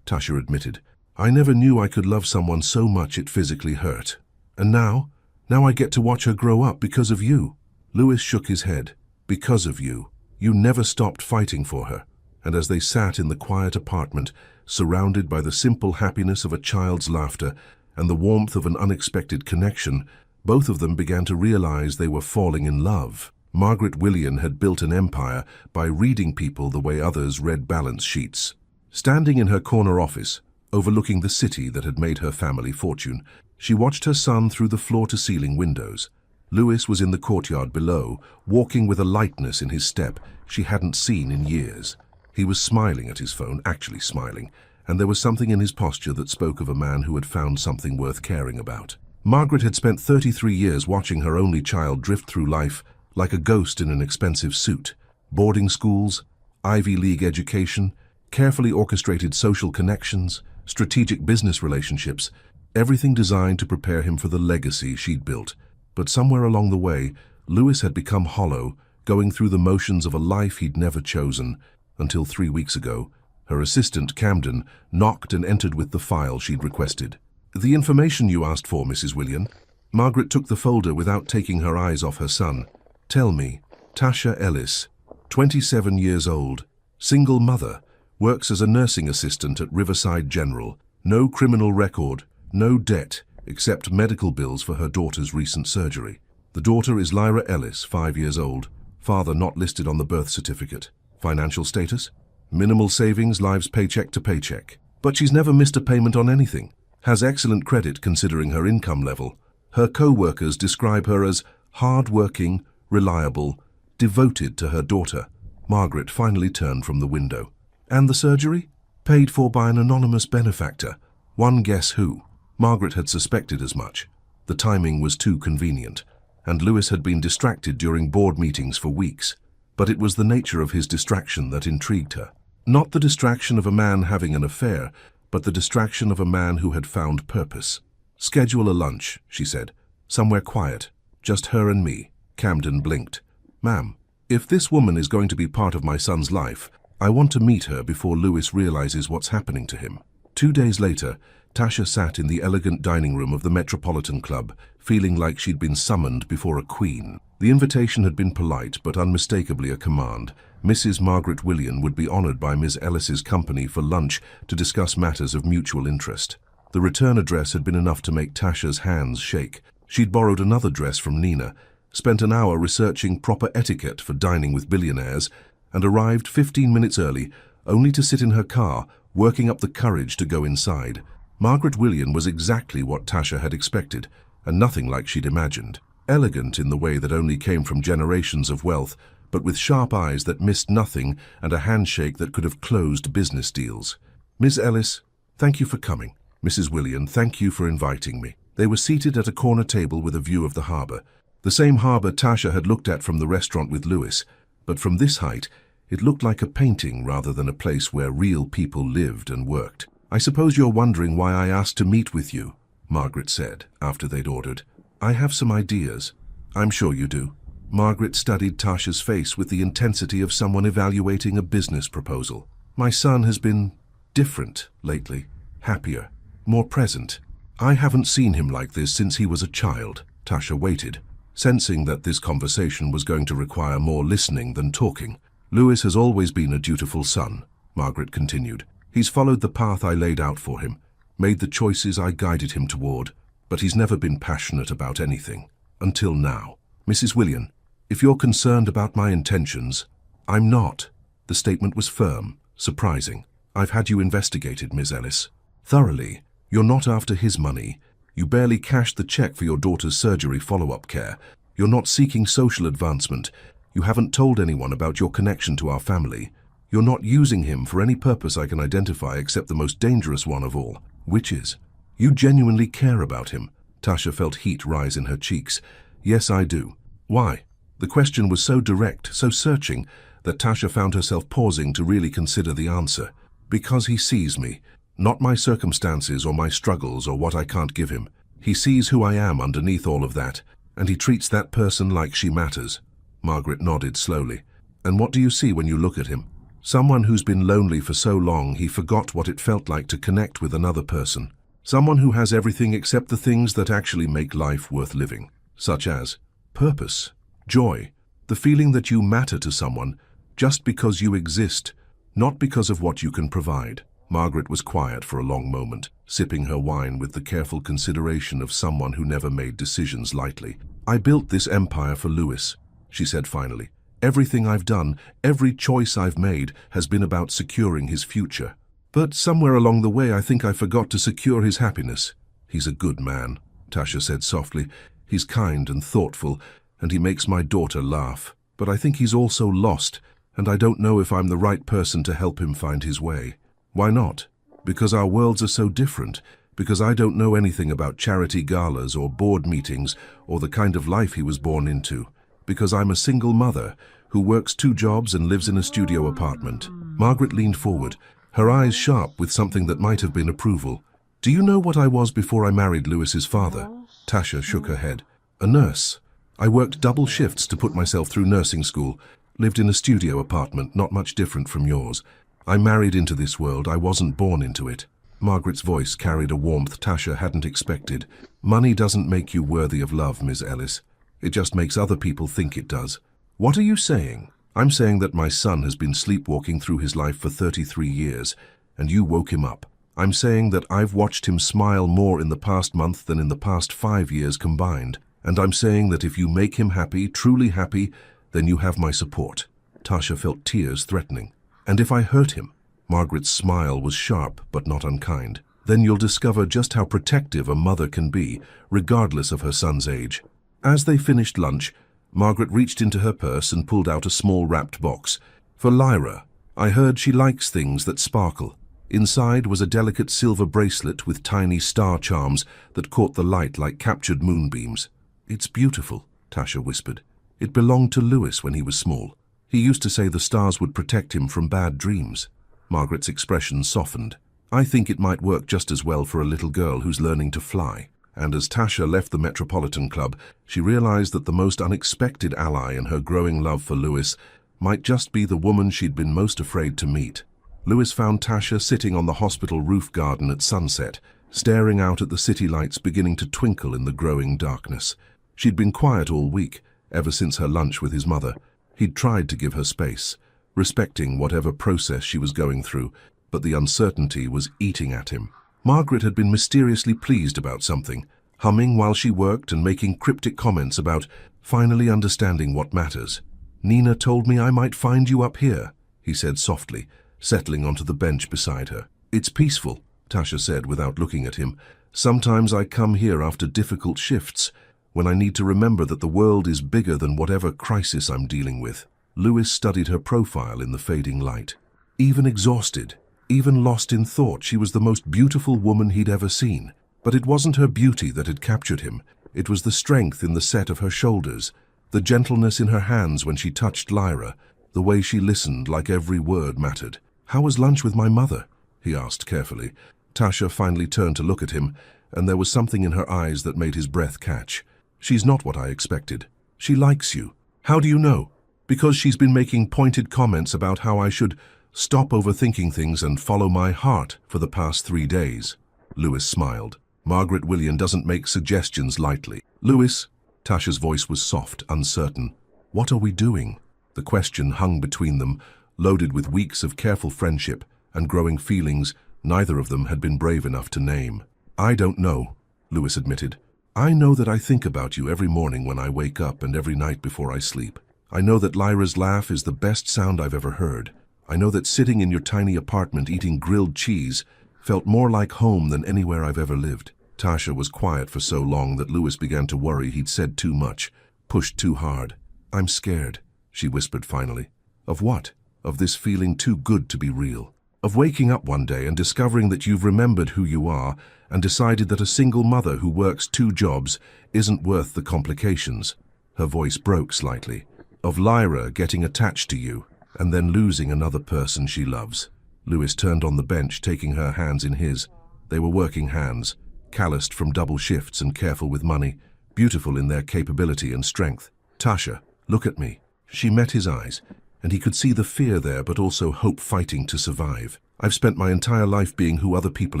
Tasha admitted. "I never knew I could love someone so much it physically hurt. And now I get to watch her grow up because of you." Lewis shook his head. "Because of you. You never stopped fighting for her." And as they sat in the quiet apartment, surrounded by the simple happiness of a child's laughter and the warmth of an unexpected connection, both of them began to realize they were falling in love. Margaret Willian had built an empire by reading people the way others read balance sheets. Standing in her corner office, overlooking the city that had made her family fortune, she watched her son through the floor-to-ceiling windows. Lewis was in the courtyard below, walking with a lightness in his step she hadn't seen in years. He was smiling at his phone, actually smiling, and there was something in his posture that spoke of a man who had found something worth caring about. Margaret had spent 33 years watching her only child drift through life like a ghost in an expensive suit. Boarding schools, Ivy League education, carefully orchestrated social connections, strategic business relationships, everything designed to prepare him for the legacy she'd built. But somewhere along the way, Lewis had become hollow, going through the motions of a life he'd never chosen, until 3 weeks ago, her assistant, Camden, knocked and entered with the file she'd requested. "The information you asked for, Mrs. Willian." Margaret took the folder without taking her eyes off her son. "Tell me, Tasha Ellis, 27 years old, single mother, works as a nursing assistant at Riverside General, no criminal record, no debt, except medical bills for her daughter's recent surgery. The daughter is Lyra Ellis, 5 years old, father not listed on the birth certificate. Financial status? Minimal savings, lives paycheck to paycheck. But she's never missed a payment on anything. Has excellent credit considering her income level. Her co-workers describe her as hard-working, reliable, devoted to her daughter." Margaret finally turned from the window. "And the surgery? Paid for by an anonymous benefactor. One guess who?" Margaret had suspected as much. The timing was too convenient, and Lewis had been distracted during board meetings for weeks. But it was the nature of his distraction that intrigued her. Not the distraction of a man having an affair, but the distraction of a man who had found purpose. "Schedule a lunch," she said. "Somewhere quiet. Just her and me." Camden blinked. "Ma'am, if this woman is going to be part of my son's life, I want to meet her before Lewis realizes what's happening to him." 2 days later, Tasha sat in the elegant dining room of the Metropolitan Club, feeling like she'd been summoned before a queen. The invitation had been polite but unmistakably a command. Mrs. Margaret Willian would be honored by Ms. Ellis's company for lunch to discuss matters of mutual interest. The return address had been enough to make Tasha's hands shake. She'd borrowed another dress from Nina, spent an hour researching proper etiquette for dining with billionaires, and arrived 15 minutes early, only to sit in her car, working up the courage to go inside. Margaret Willian was exactly what Tasha had expected, and nothing like she'd imagined. Elegant in the way that only came from generations of wealth, but with sharp eyes that missed nothing and a handshake that could have closed business deals. "Miss Ellis, thank you for coming. Mrs. Willian, thank you for inviting me." They were seated at a corner table with a view of the harbor. The same harbor Tasha had looked at from the restaurant with Lewis, but from this height, it looked like a painting rather than a place where real people lived and worked. "I suppose you're wondering why I asked to meet with you," Margaret said, after they'd ordered. "I have some ideas." "I'm sure you do." Margaret studied Tasha's face with the intensity of someone evaluating a business proposal. "My son has been different lately, happier, more present. I haven't seen him like this since he was a child." Tasha waited, sensing that this conversation was going to require more listening than talking. "Lewis has always been a dutiful son," Margaret continued. "He's followed the path I laid out for him, made the choices I guided him toward, but he's never been passionate about anything. Until now. Mrs. Willian, if you're concerned about my intentions, I'm not." The statement was firm, surprising. "I've had you investigated, Ms. Ellis. Thoroughly. You're not after his money. You barely cashed the check for your daughter's surgery follow-up care. You're not seeking social advancement. You haven't told anyone about your connection to our family. You're not using him for any purpose I can identify except the most dangerous one of all, which is, you genuinely care about him. Tasha felt heat rise in her cheeks. Yes, I do. Why? The question was so direct, so searching, that Tasha found herself pausing to really consider the answer. Because he sees me, not my circumstances or my struggles or what I can't give him. He sees who I am underneath all of that, and he treats that person like she matters. Margaret nodded slowly. And what do you see when you look at him? Someone who's been lonely for so long he forgot what it felt like to connect with another person. Someone who has everything except the things that actually make life worth living, such as purpose, joy, the feeling that you matter to someone just because you exist, not because of what you can provide. Margaret was quiet for a long moment, sipping her wine with the careful consideration of someone who never made decisions lightly. I built this empire for Lewis, she said finally. Everything I've done, every choice I've made has been about securing his future. But somewhere along the way I think I forgot to secure his happiness. He's a good man, Tasha said softly. He's kind and thoughtful, and he makes my daughter laugh. But I think he's also lost, and I don't know if I'm the right person to help him find his way. Why not? Because our worlds are so different, because I don't know anything about charity galas or board meetings or the kind of life he was born into, because I'm a single mother who works 2 jobs and lives in a studio apartment. Margaret leaned forward, her eyes sharp with something that might have been approval. Do you know what I was before I married Lewis's father? Tasha shook her head. A nurse. I worked double shifts to put myself through nursing school, lived in a studio apartment not much different from yours. I married into this world, I wasn't born into it. Margaret's voice carried a warmth Tasha hadn't expected. Money doesn't make you worthy of love, Ms. Ellis. It just makes other people think it does. What are you saying? I'm saying that my son has been sleepwalking through his life for 33 years, and you woke him up. I'm saying that I've watched him smile more in the past month than in the past 5 years combined. And I'm saying that if you make him happy, truly happy, then you have my support. Tasha felt tears threatening. And if I hurt him, Margaret's smile was sharp but not unkind, then you'll discover just how protective a mother can be, regardless of her son's age. As they finished lunch, Margaret reached into her purse and pulled out a small wrapped box. For Lyra, I heard she likes things that sparkle. Inside was a delicate silver bracelet with tiny star charms that caught the light like captured moonbeams. It's beautiful, Tasha whispered. It belonged to Lewis when he was small. He used to say the stars would protect him from bad dreams. Margaret's expression softened. I think it might work just as well for a little girl who's learning to fly. And as Tasha left the Metropolitan Club, she realized that the most unexpected ally in her growing love for Lewis might just be the woman she'd been most afraid to meet. Lewis found Tasha sitting on the hospital roof garden at sunset, staring out at the city lights beginning to twinkle in the growing darkness. She'd been quiet all week, ever since her lunch with his mother. He'd tried to give her space, respecting whatever process she was going through, but the uncertainty was eating at him. Margaret had been mysteriously pleased about something, humming while she worked and making cryptic comments about finally understanding what matters. Nina told me I might find you up here, he said softly, settling onto the bench beside her. It's peaceful, Tasha said without looking at him. Sometimes I come here after difficult shifts, when I need to remember that the world is bigger than whatever crisis I'm dealing with. Lewis studied her profile in the fading light. Even exhausted, even lost in thought, she was the most beautiful woman he'd ever seen. But it wasn't her beauty that had captured him. It was the strength in the set of her shoulders, the gentleness in her hands when she touched Lyra, the way she listened like every word mattered. How was lunch with my mother? He asked carefully. Tasha finally turned to look at him, and there was something in her eyes that made his breath catch. She's not what I expected. She likes you. How do you know? Because she's been making pointed comments about how I should stop overthinking things and follow my heart for the past 3 days. Lewis smiled. Margaret William doesn't make suggestions lightly. Lewis, Tasha's voice was soft, uncertain. What are we doing? The question hung between them, loaded with weeks of careful friendship and growing feelings neither of them had been brave enough to name. I don't know, Lewis admitted. I know that I think about you every morning when I wake up and every night before I sleep. I know that Lyra's laugh is the best sound I've ever heard. I know that sitting in your tiny apartment eating grilled cheese felt more like home than anywhere I've ever lived. Tasha was quiet for so long that Lewis began to worry he'd said too much. pushed too hard. "I'm scared," she whispered finally. "Of what?" "Of this feeling too good to be real. Of waking up one day and discovering that you've remembered who you are and decided that a single mother who works 2 jobs isn't worth the complications." Her voice broke slightly. "Of Lyra getting attached to you and then losing another person she loves." Lewis turned on the bench, taking her hands in his. They were working hands, calloused from double shifts and careful with money, beautiful in their capability and strength. "Tasha, look at me." She met his eyes, and he could see the fear there but also hope fighting to survive. "I've spent my entire life being who other people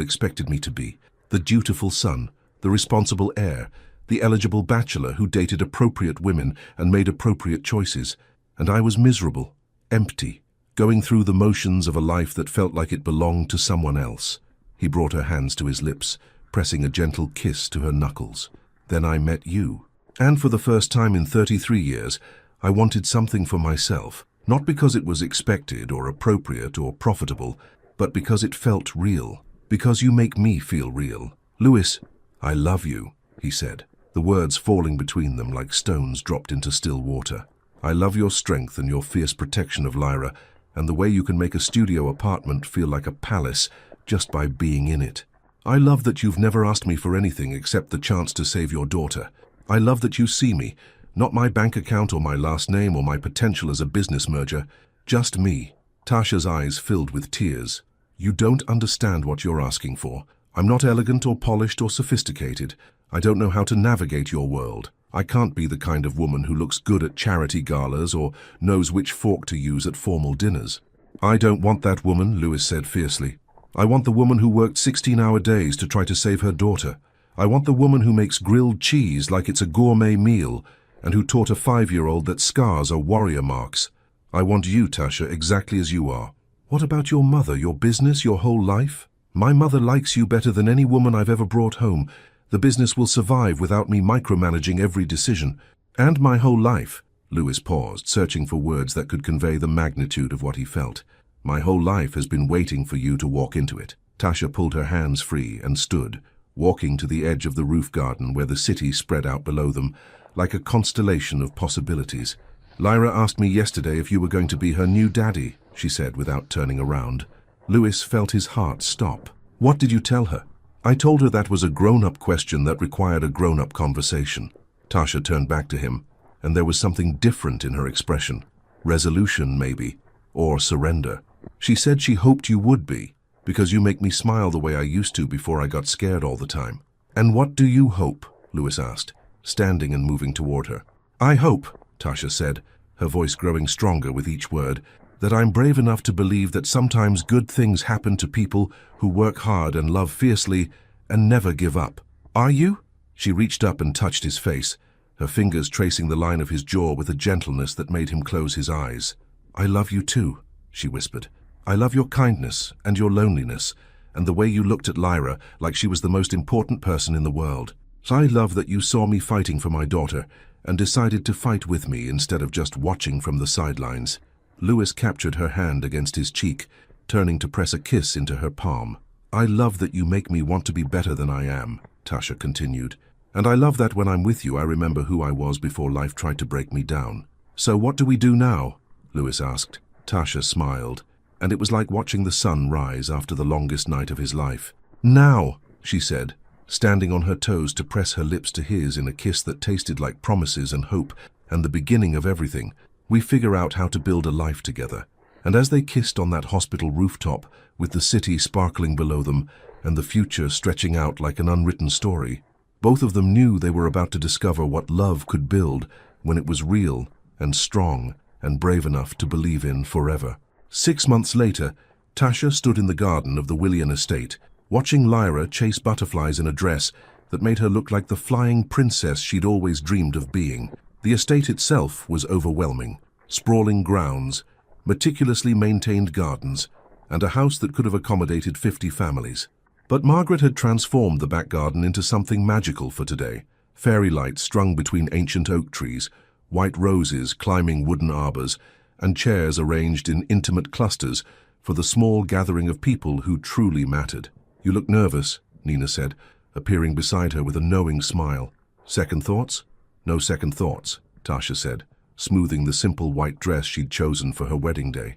expected me to be. The dutiful son, the responsible heir, the eligible bachelor who dated appropriate women and made appropriate choices. And I was miserable, empty, going through the motions of a life that felt like it belonged to someone else." He brought her hands to his lips, pressing a gentle kiss to her knuckles. "Then I met you. And for the first time in 33 years, I wanted something for myself. Not because it was expected or appropriate or profitable, but because it felt real. Because you make me feel real. Lewis, I love you," he said, the words falling between them like stones dropped into still water. "I love your strength and your fierce protection of Lyra, and the way you can make a studio apartment feel like a palace just by being in it. I love that you've never asked me for anything except the chance to save your daughter. I love that you see me, not my bank account or my last name or my potential as a business merger, just me." Tasha's eyes filled with tears. "You don't understand what you're asking for. I'm not elegant or polished or sophisticated. I don't know how to navigate your world. I can't be the kind of woman who looks good at charity galas or knows which fork to use at formal dinners." "I don't want that woman," Lewis said fiercely. "I want the woman who worked 16-hour days to try to save her daughter. I want the woman who makes grilled cheese like it's a gourmet meal and who taught a 5-year-old that scars are warrior marks. I want you, Tasha, exactly as you are." "What about your mother, your business, your whole life?" "My mother likes you better than any woman I've ever brought home. The business will survive without me micromanaging every decision. And my whole life." Lewis paused, searching for words that could convey the magnitude of what he felt. "My whole life has been waiting for you to walk into it." Tasha pulled her hands free and stood, walking to the edge of the roof garden where the city spread out below them, like a constellation of possibilities. "Lyra asked me yesterday if you were going to be her new daddy," she said without turning around. Lewis felt his heart stop. "What did you tell her?" "I told her that was a grown-up question that required a grown-up conversation." Tasha turned back to him, and there was something different in her expression. Resolution, maybe, or surrender. "She said she hoped you would be, because you make me smile the way I used to before I got scared all the time." "And what do you hope?" Lewis asked, standing and moving toward her. "I hope," Tasha said, her voice growing stronger with each word, "that I'm brave enough to believe that sometimes good things happen to people who work hard and love fiercely and never give up." "Are you?" She reached up and touched his face, her fingers tracing the line of his jaw with a gentleness that made him close his eyes. "I love you too," she whispered. "I love your kindness and your loneliness, and the way you looked at Lyra like she was the most important person in the world. I love that you saw me fighting for my daughter and decided to fight with me instead of just watching from the sidelines." Lewis captured her hand against his cheek, turning to press a kiss into her palm. "I love that you make me want to be better than I am," Tasha continued. "And I love that when I'm with you I remember who I was before life tried to break me down." "So what do we do now?" Lewis asked. Tasha smiled, and it was like watching the sun rise after the longest night of his life. "Now," she said, standing on her toes to press her lips to his in a kiss that tasted like promises and hope and the beginning of everything, "we figure out how to build a life together." And as they kissed on that hospital rooftop, with the city sparkling below them and the future stretching out like an unwritten story, both of them knew they were about to discover what love could build when it was real and strong and brave enough to believe in forever. 6 months later, Tasha stood in the garden of the Willian estate, watching Lyra chase butterflies in a dress that made her look like the flying princess she'd always dreamed of being. The estate itself was overwhelming. Sprawling grounds, meticulously maintained gardens, and a house that could have accommodated 50 families. But Margaret had transformed the back garden into something magical for today. Fairy lights strung between ancient oak trees, white roses climbing wooden arbors, and chairs arranged in intimate clusters for the small gathering of people who truly mattered. "You look nervous," Nina said, appearing beside her with a knowing smile. "Second thoughts?" "No second thoughts," Tasha said, smoothing the simple white dress she'd chosen for her wedding day.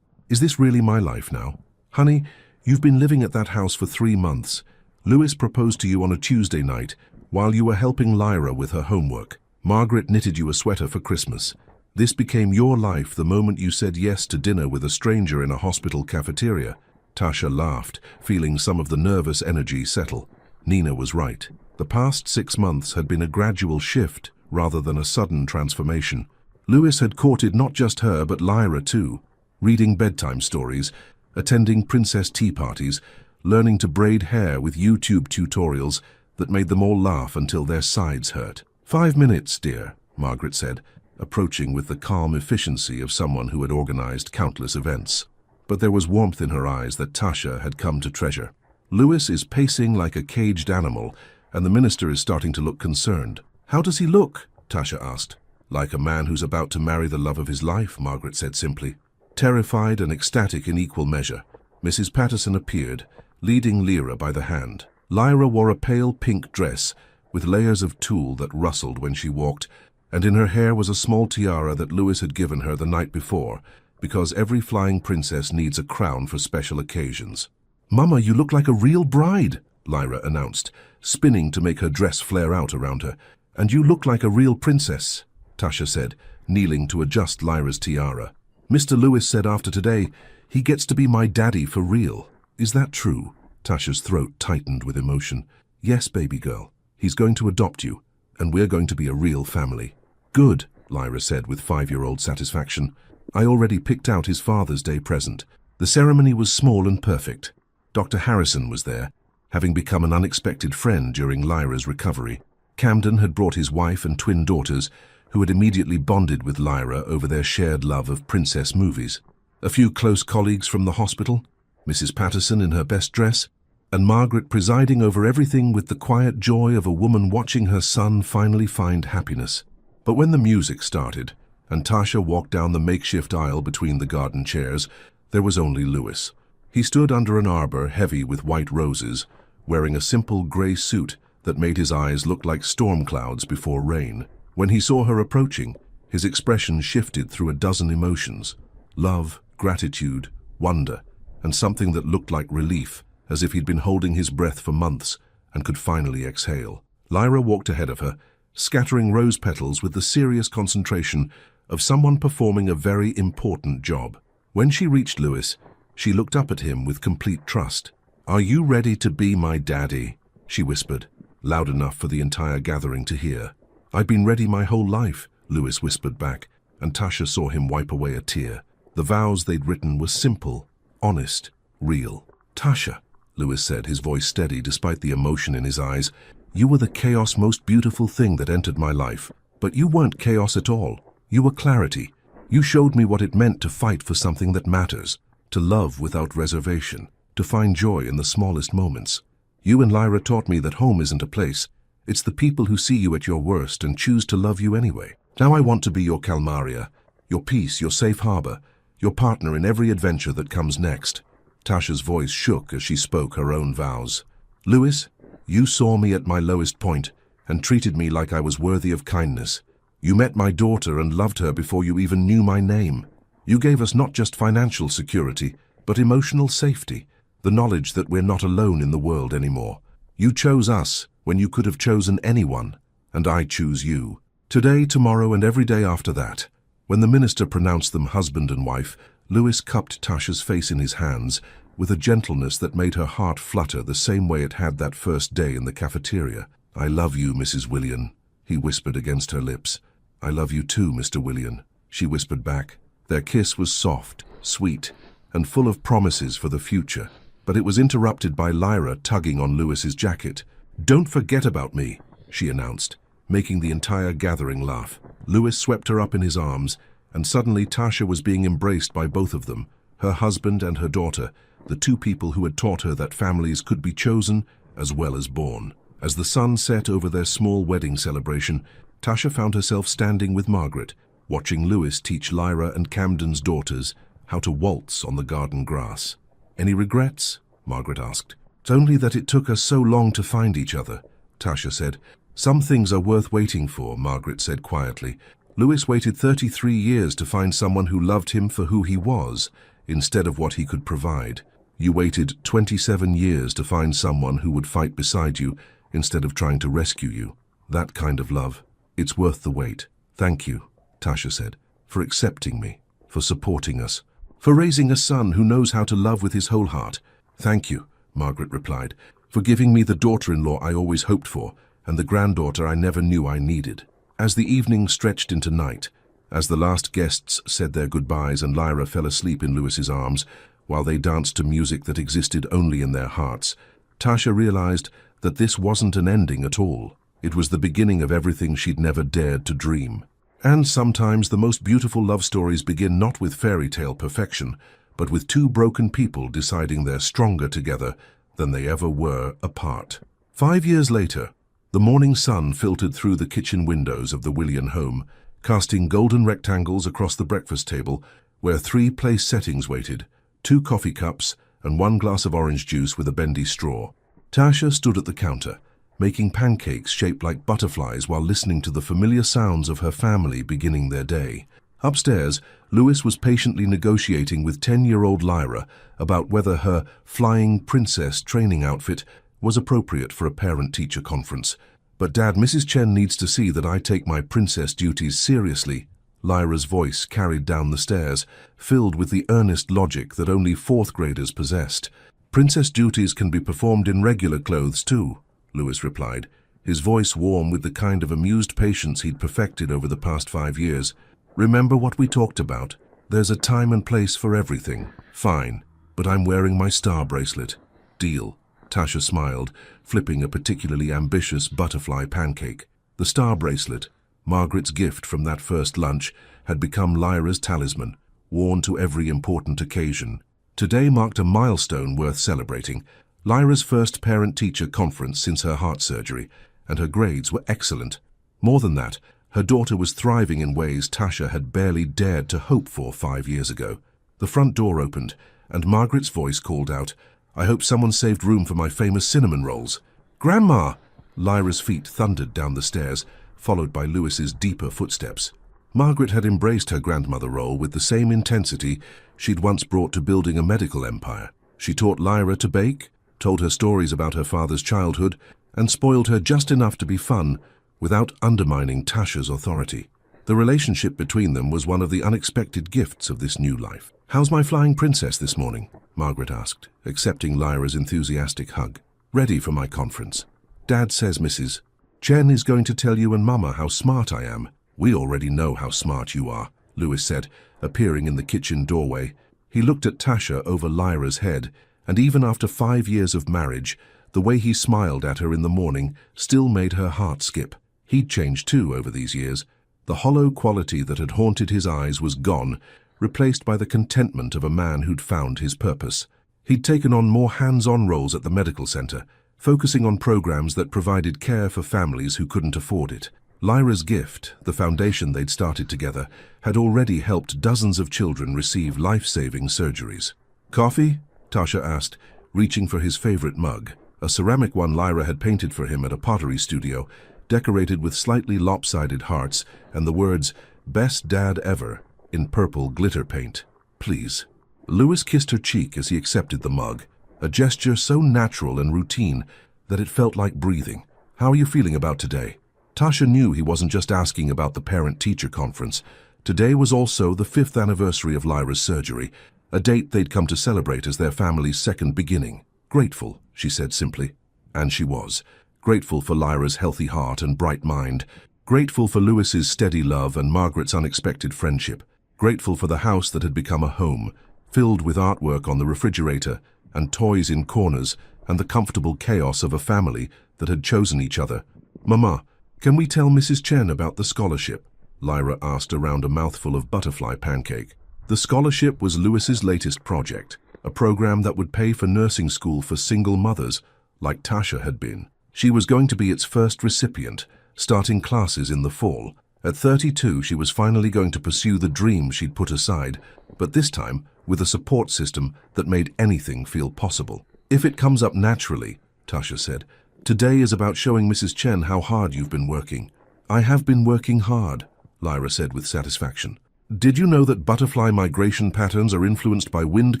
Is this really my life now? Honey, you've been living at that house for 3 months. Lewis proposed to you on a Tuesday night while you were helping Lyra with her homework. Margaret knitted you a sweater for Christmas. This became your life the moment you said yes to dinner with a stranger in a hospital cafeteria. Tasha laughed, feeling some of the nervous energy settle. Nina was right. The past 6 months had been a gradual shift rather than a sudden transformation. Lewis had courted not just her but Lyra too, reading bedtime stories, attending princess tea parties, learning to braid hair with YouTube tutorials that made them all laugh until their sides hurt. 5 minutes, dear, Margaret said, approaching with the calm efficiency of someone who had organized countless events. But there was warmth in her eyes that Tasha had come to treasure. Lewis is pacing like a caged animal, and the minister is starting to look concerned. How does he look? Tasha asked. Like a man who's about to marry the love of his life, Margaret said simply. Terrified and ecstatic in equal measure, Mrs. Patterson appeared, leading Lyra by the hand. Lyra wore a pale pink dress with layers of tulle that rustled when she walked, and in her hair was a small tiara that Lewis had given her the night before, because every flying princess needs a crown for special occasions. Mama, you look like a real bride, Lyra announced, spinning to make her dress flare out around her. And you look like a real princess, Tasha said, kneeling to adjust Lyra's tiara. Mr. Lewis said after today, he gets to be my daddy for real. Is that true? Tasha's throat tightened with emotion. Yes, baby girl. He's going to adopt you, and we're going to be a real family. Good, Lyra said with 5-year-old satisfaction. I already picked out his Father's Day present. The ceremony was small and perfect. Dr. Harrison was there, having become an unexpected friend during Lyra's recovery. Camden had brought his wife and twin daughters, who had immediately bonded with Lyra over their shared love of princess movies. A few close colleagues from the hospital, Mrs. Patterson in her best dress, and Margaret presiding over everything with the quiet joy of a woman watching her son finally find happiness. But when the music started, and Tasha walked down the makeshift aisle between the garden chairs, there was only Lewis. He stood under an arbor heavy with white roses, wearing a simple gray suit that made his eyes look like storm clouds before rain. When he saw her approaching, his expression shifted through a dozen emotions: love, gratitude, wonder, and something that looked like relief, as if he'd been holding his breath for months and could finally exhale. Lyra walked ahead of her, scattering rose petals with the serious concentration of someone performing a very important job. When she reached Lewis, she looked up at him with complete trust. "Are you ready to be my daddy?" she whispered, loud enough for the entire gathering to hear. "I've been ready my whole life," Lewis whispered back, and Tasha saw him wipe away a tear. The vows they'd written were simple, honest, real. "Tasha," Lewis said, his voice steady despite the emotion in his eyes, "you were the chaos most beautiful thing that entered my life. But you weren't chaos at all. You were clarity. You showed me what it meant to fight for something that matters, to love without reservation, to find joy in the smallest moments. You and Lyra taught me that home isn't a place. It's the people who see you at your worst and choose to love you anyway. Now I want to be your Calmaria, your peace, your safe harbor, your partner in every adventure that comes next." Tasha's voice shook as she spoke her own vows. "Lewis, you saw me at my lowest point and treated me like I was worthy of kindness. You met my daughter and loved her before you even knew my name. You gave us not just financial security, but emotional safety, the knowledge that we're not alone in the world anymore. You chose us when you could have chosen anyone, and I choose you. Today, tomorrow, and every day after that." When the minister pronounced them husband and wife, Lewis cupped Tasha's face in his hands with a gentleness that made her heart flutter the same way it had that first day in the cafeteria. "I love you, Mrs. Willian," he whispered against her lips. "I love you too, Mr. Willian," she whispered back. Their kiss was soft, sweet, and full of promises for the future, but it was interrupted by Lyra tugging on Lewis's jacket. "Don't forget about me," she announced, making the entire gathering laugh. Lewis swept her up in his arms, and suddenly Tasha was being embraced by both of them, her husband and her daughter, the two people who had taught her that families could be chosen as well as born. As the sun set over their small wedding celebration, Tasha found herself standing with Margaret, watching Lewis teach Lyra and Camden's daughters how to waltz on the garden grass. "Any regrets?" Margaret asked. "It's only that it took us so long to find each other," Tasha said, Some things are worth waiting for, Margaret said quietly. Louis waited 33 years to find someone who loved him for who he was, instead of what he could provide. You waited 27 years to find someone who would fight beside you, instead of trying to rescue you. That kind of love. It's worth the wait. Thank you, Tasha said, for accepting me, for supporting us, for raising a son who knows how to love with his whole heart. Thank you, Margaret replied, for giving me the daughter-in-law I always hoped for, and the granddaughter I never knew I needed. As the evening stretched into night, as the last guests said their goodbyes and Lyra fell asleep in Louis's arms, while they danced to music that existed only in their hearts, Tasha realized that this wasn't an ending at all. It was the beginning of everything she'd never dared to dream. And sometimes the most beautiful love stories begin not with fairy tale perfection, but with two broken people deciding they're stronger together than they ever were apart. 5 years later, the morning sun filtered through the kitchen windows of the Willian home, casting golden rectangles across the breakfast table where 3 place settings waited, 2 coffee cups and 1 glass of orange juice with a bendy straw. Tasha stood at the counter, making pancakes shaped like butterflies while listening to the familiar sounds of her family beginning their day. Upstairs, Louis was patiently negotiating with 10-year-old Lyra about whether her flying princess training outfit was appropriate for a parent-teacher conference. But Dad, Mrs. Chen needs to see that I take my princess duties seriously. Lyra's voice carried down the stairs, filled with the earnest logic that only 4th graders possessed. Princess duties can be performed in regular clothes too, Louis replied, his voice warm with the kind of amused patience he'd perfected over the past 5 years. Remember what we talked about? There's a time and place for everything. Fine, but I'm wearing my star bracelet. Deal. Tasha smiled, flipping a particularly ambitious butterfly pancake. The star bracelet, Margaret's gift from that first lunch, had become Lyra's talisman, worn to every important occasion. Today marked a milestone worth celebrating, Lyra's first parent-teacher conference since her heart surgery, and her grades were excellent. More than that, her daughter was thriving in ways Tasha had barely dared to hope for 5 years ago. The front door opened, and Margaret's voice called out, "I hope someone saved room for my famous cinnamon rolls." "Grandma!" Lyra's feet thundered down the stairs, followed by Louis's deeper footsteps. Margaret had embraced her grandmother role with the same intensity she'd once brought to building a medical empire. She taught Lyra to bake, told her stories about her father's childhood, and spoiled her just enough to be fun, without undermining Tasha's authority. The relationship between them was one of the unexpected gifts of this new life. "How's my flying princess this morning?" Margaret asked, accepting Lyra's enthusiastic hug. "Ready for my conference. Dad says Mrs. Chen is going to tell you and Mama how smart I am." "We already know how smart you are," Louis said, appearing in the kitchen doorway. He looked at Tasha over Lyra's head, and even after 5 years of marriage, the way he smiled at her in the morning still made her heart skip. He'd changed too over these years. The hollow quality that had haunted his eyes was gone, replaced by the contentment of a man who'd found his purpose. He'd taken on more hands-on roles at the medical center, focusing on programs that provided care for families who couldn't afford it. Lyra's gift, the foundation they'd started together, had already helped dozens of children receive life-saving surgeries. "Coffee?" Tasha asked, reaching for his favorite mug, a ceramic one Lyra had painted for him at a pottery studio, decorated with slightly lopsided hearts and the words, "Best Dad Ever," in purple glitter paint. "Please." Louis kissed her cheek as he accepted the mug, a gesture so natural and routine that it felt like breathing. "How are you feeling about today?" Tasha knew he wasn't just asking about the parent-teacher conference. Today was also the 5th anniversary of Lyra's surgery, a date they'd come to celebrate as their family's second beginning. "Grateful," she said simply. And she was. Grateful for Lyra's healthy heart and bright mind. Grateful for Louis's steady love and Margaret's unexpected friendship. Grateful for the house that had become a home, filled with artwork on the refrigerator and toys in corners and the comfortable chaos of a family that had chosen each other. "Mama, can we tell Mrs. Chen about the scholarship?" Lyra asked around a mouthful of butterfly pancake. The scholarship was Louis's latest project, a program that would pay for nursing school for single mothers, like Tasha had been. She was going to be its first recipient, starting classes in the fall. At 32, she was finally going to pursue the dream she'd put aside, but this time with a support system that made anything feel possible. "If it comes up naturally," Tasha said, Today is about showing Mrs. Chen how hard you've been working. I have been working hard, Lyra said with satisfaction. Did you know that butterfly migration patterns are influenced by wind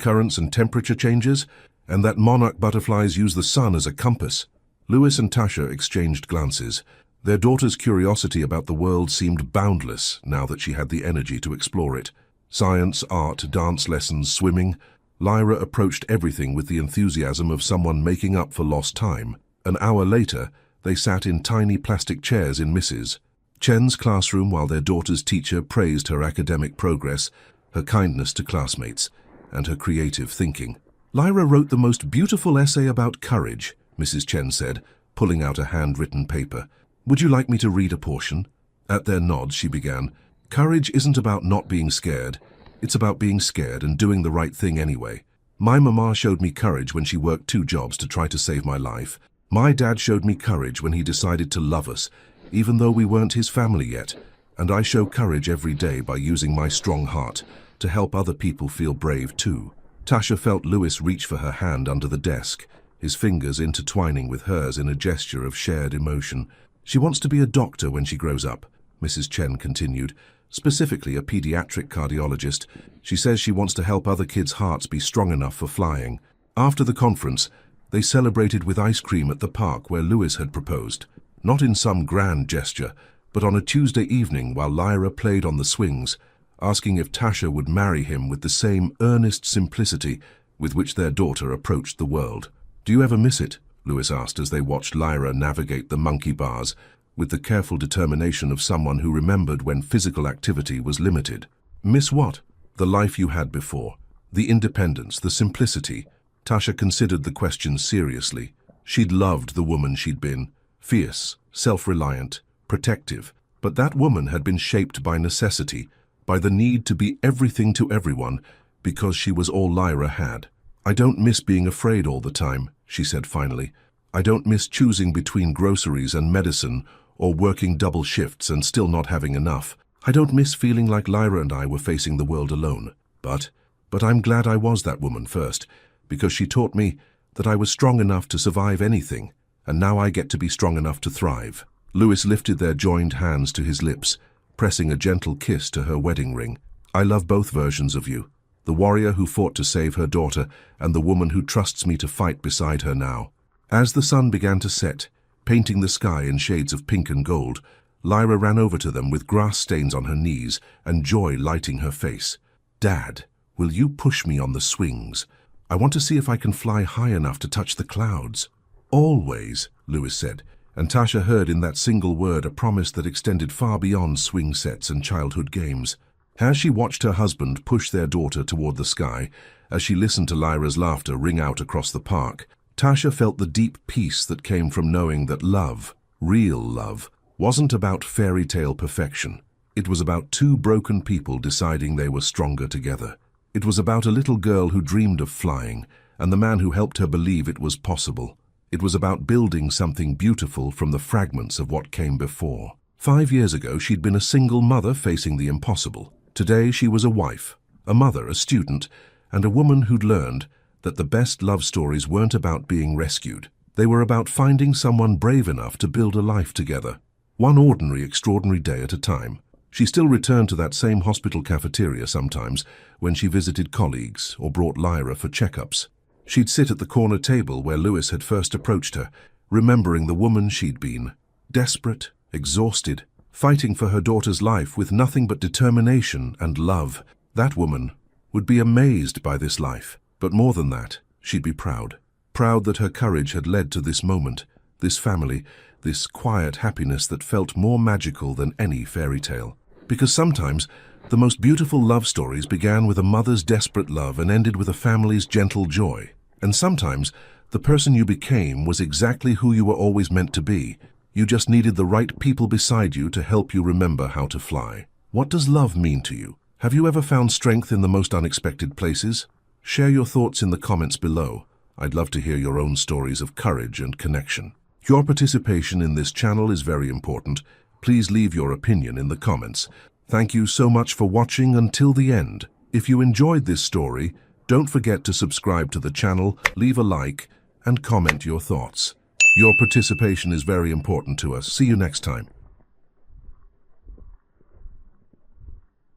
currents and temperature changes, and that monarch butterflies use the sun as a compass? Louis and Tasha exchanged glances. Their daughter's curiosity about the world seemed boundless now that she had the energy to explore it. Science, art, dance lessons, swimming. Lyra approached everything with the enthusiasm of someone making up for lost time. An hour later, they sat in tiny plastic chairs in Mrs. Chen's classroom while their daughter's teacher praised her academic progress, her kindness to classmates, and her creative thinking. Lyra wrote the most beautiful essay about courage, Mrs. Chen said, pulling out a handwritten paper. Would you like me to read a portion? At their nod, she began. Courage isn't about not being scared. It's about being scared and doing the right thing anyway. My mama showed me courage when she worked 2 jobs to try to save my life. My dad showed me courage when he decided to love us, even though we weren't his family yet. And I show courage every day by using my strong heart to help other people feel brave too. Tasha felt Louis reach for her hand under the desk, his fingers intertwining with hers in a gesture of shared emotion. She wants to be a doctor when she grows up, Mrs. Chen continued, specifically a pediatric cardiologist. She says she wants to help other kids' hearts be strong enough for flying. After the conference, they celebrated with ice cream at the park where Louis had proposed. Not in some grand gesture, but on a Tuesday evening while Lyra played on the swings, asking if Tasha would marry him with the same earnest simplicity with which their daughter approached the world. Do you ever miss it? Louis asked as they watched Lyra navigate the monkey bars with the careful determination of someone who remembered when physical activity was limited. Miss what? The life you had before. The independence, the simplicity. Tasha considered the question seriously. She'd loved the woman she'd been. Fierce, self-reliant, protective. But that woman had been shaped by necessity, by the need to be everything to everyone, because she was all Lyra had. I don't miss being afraid all the time, she said finally. I don't miss choosing between groceries and medicine, or working double shifts and still not having enough. I don't miss feeling like Lyra and I were facing the world alone. But I'm glad I was that woman first, because she taught me that I was strong enough to survive anything, and now I get to be strong enough to thrive. Louis lifted their joined hands to his lips, pressing a gentle kiss to her wedding ring. I love both versions of you, the warrior who fought to save her daughter and the woman who trusts me to fight beside her now. As the sun began to set, painting the sky in shades of pink and gold, Lyra ran over to them with grass stains on her knees and joy lighting her face. Dad, will you push me on the swings? I want to see if I can fly high enough to touch the clouds. Always, Louis said, and Tasha heard in that single word a promise that extended far beyond swing sets and childhood games. As she watched her husband push their daughter toward the sky, as she listened to Lyra's laughter ring out across the park, Tasha felt the deep peace that came from knowing that love, real love, wasn't about fairy tale perfection. It was about 2 broken people deciding they were stronger together. It was about a little girl who dreamed of flying, and the man who helped her believe it was possible. It was about building something beautiful from the fragments of what came before. 5 years ago, she'd been a single mother facing the impossible. Today, she was a wife, a mother, a student, and a woman who'd learned that the best love stories weren't about being rescued. They were about finding someone brave enough to build a life together. One ordinary, extraordinary day at a time. She still returned to that same hospital cafeteria sometimes when she visited colleagues or brought Lyra for checkups. She'd sit at the corner table where Louis had first approached her, remembering the woman she'd been. Desperate, exhausted, fighting for her daughter's life with nothing but determination and love. That woman would be amazed by this life. But more than that, she'd be proud. Proud that her courage had led to this moment, this family, this quiet happiness that felt more magical than any fairy tale. Because sometimes, the most beautiful love stories began with a mother's desperate love and ended with a family's gentle joy. And sometimes, the person you became was exactly who you were always meant to be. You just needed the right people beside you to help you remember how to fly. What does love mean to you? Have you ever found strength in the most unexpected places? Share your thoughts in the comments below. I'd love to hear your own stories of courage and connection. Your participation in this channel is very important. Please leave your opinion in the comments. Thank you so much for watching until the end. If you enjoyed this story, don't forget to subscribe to the channel, leave a like, and comment your thoughts. Your participation is very important to us. See you next time.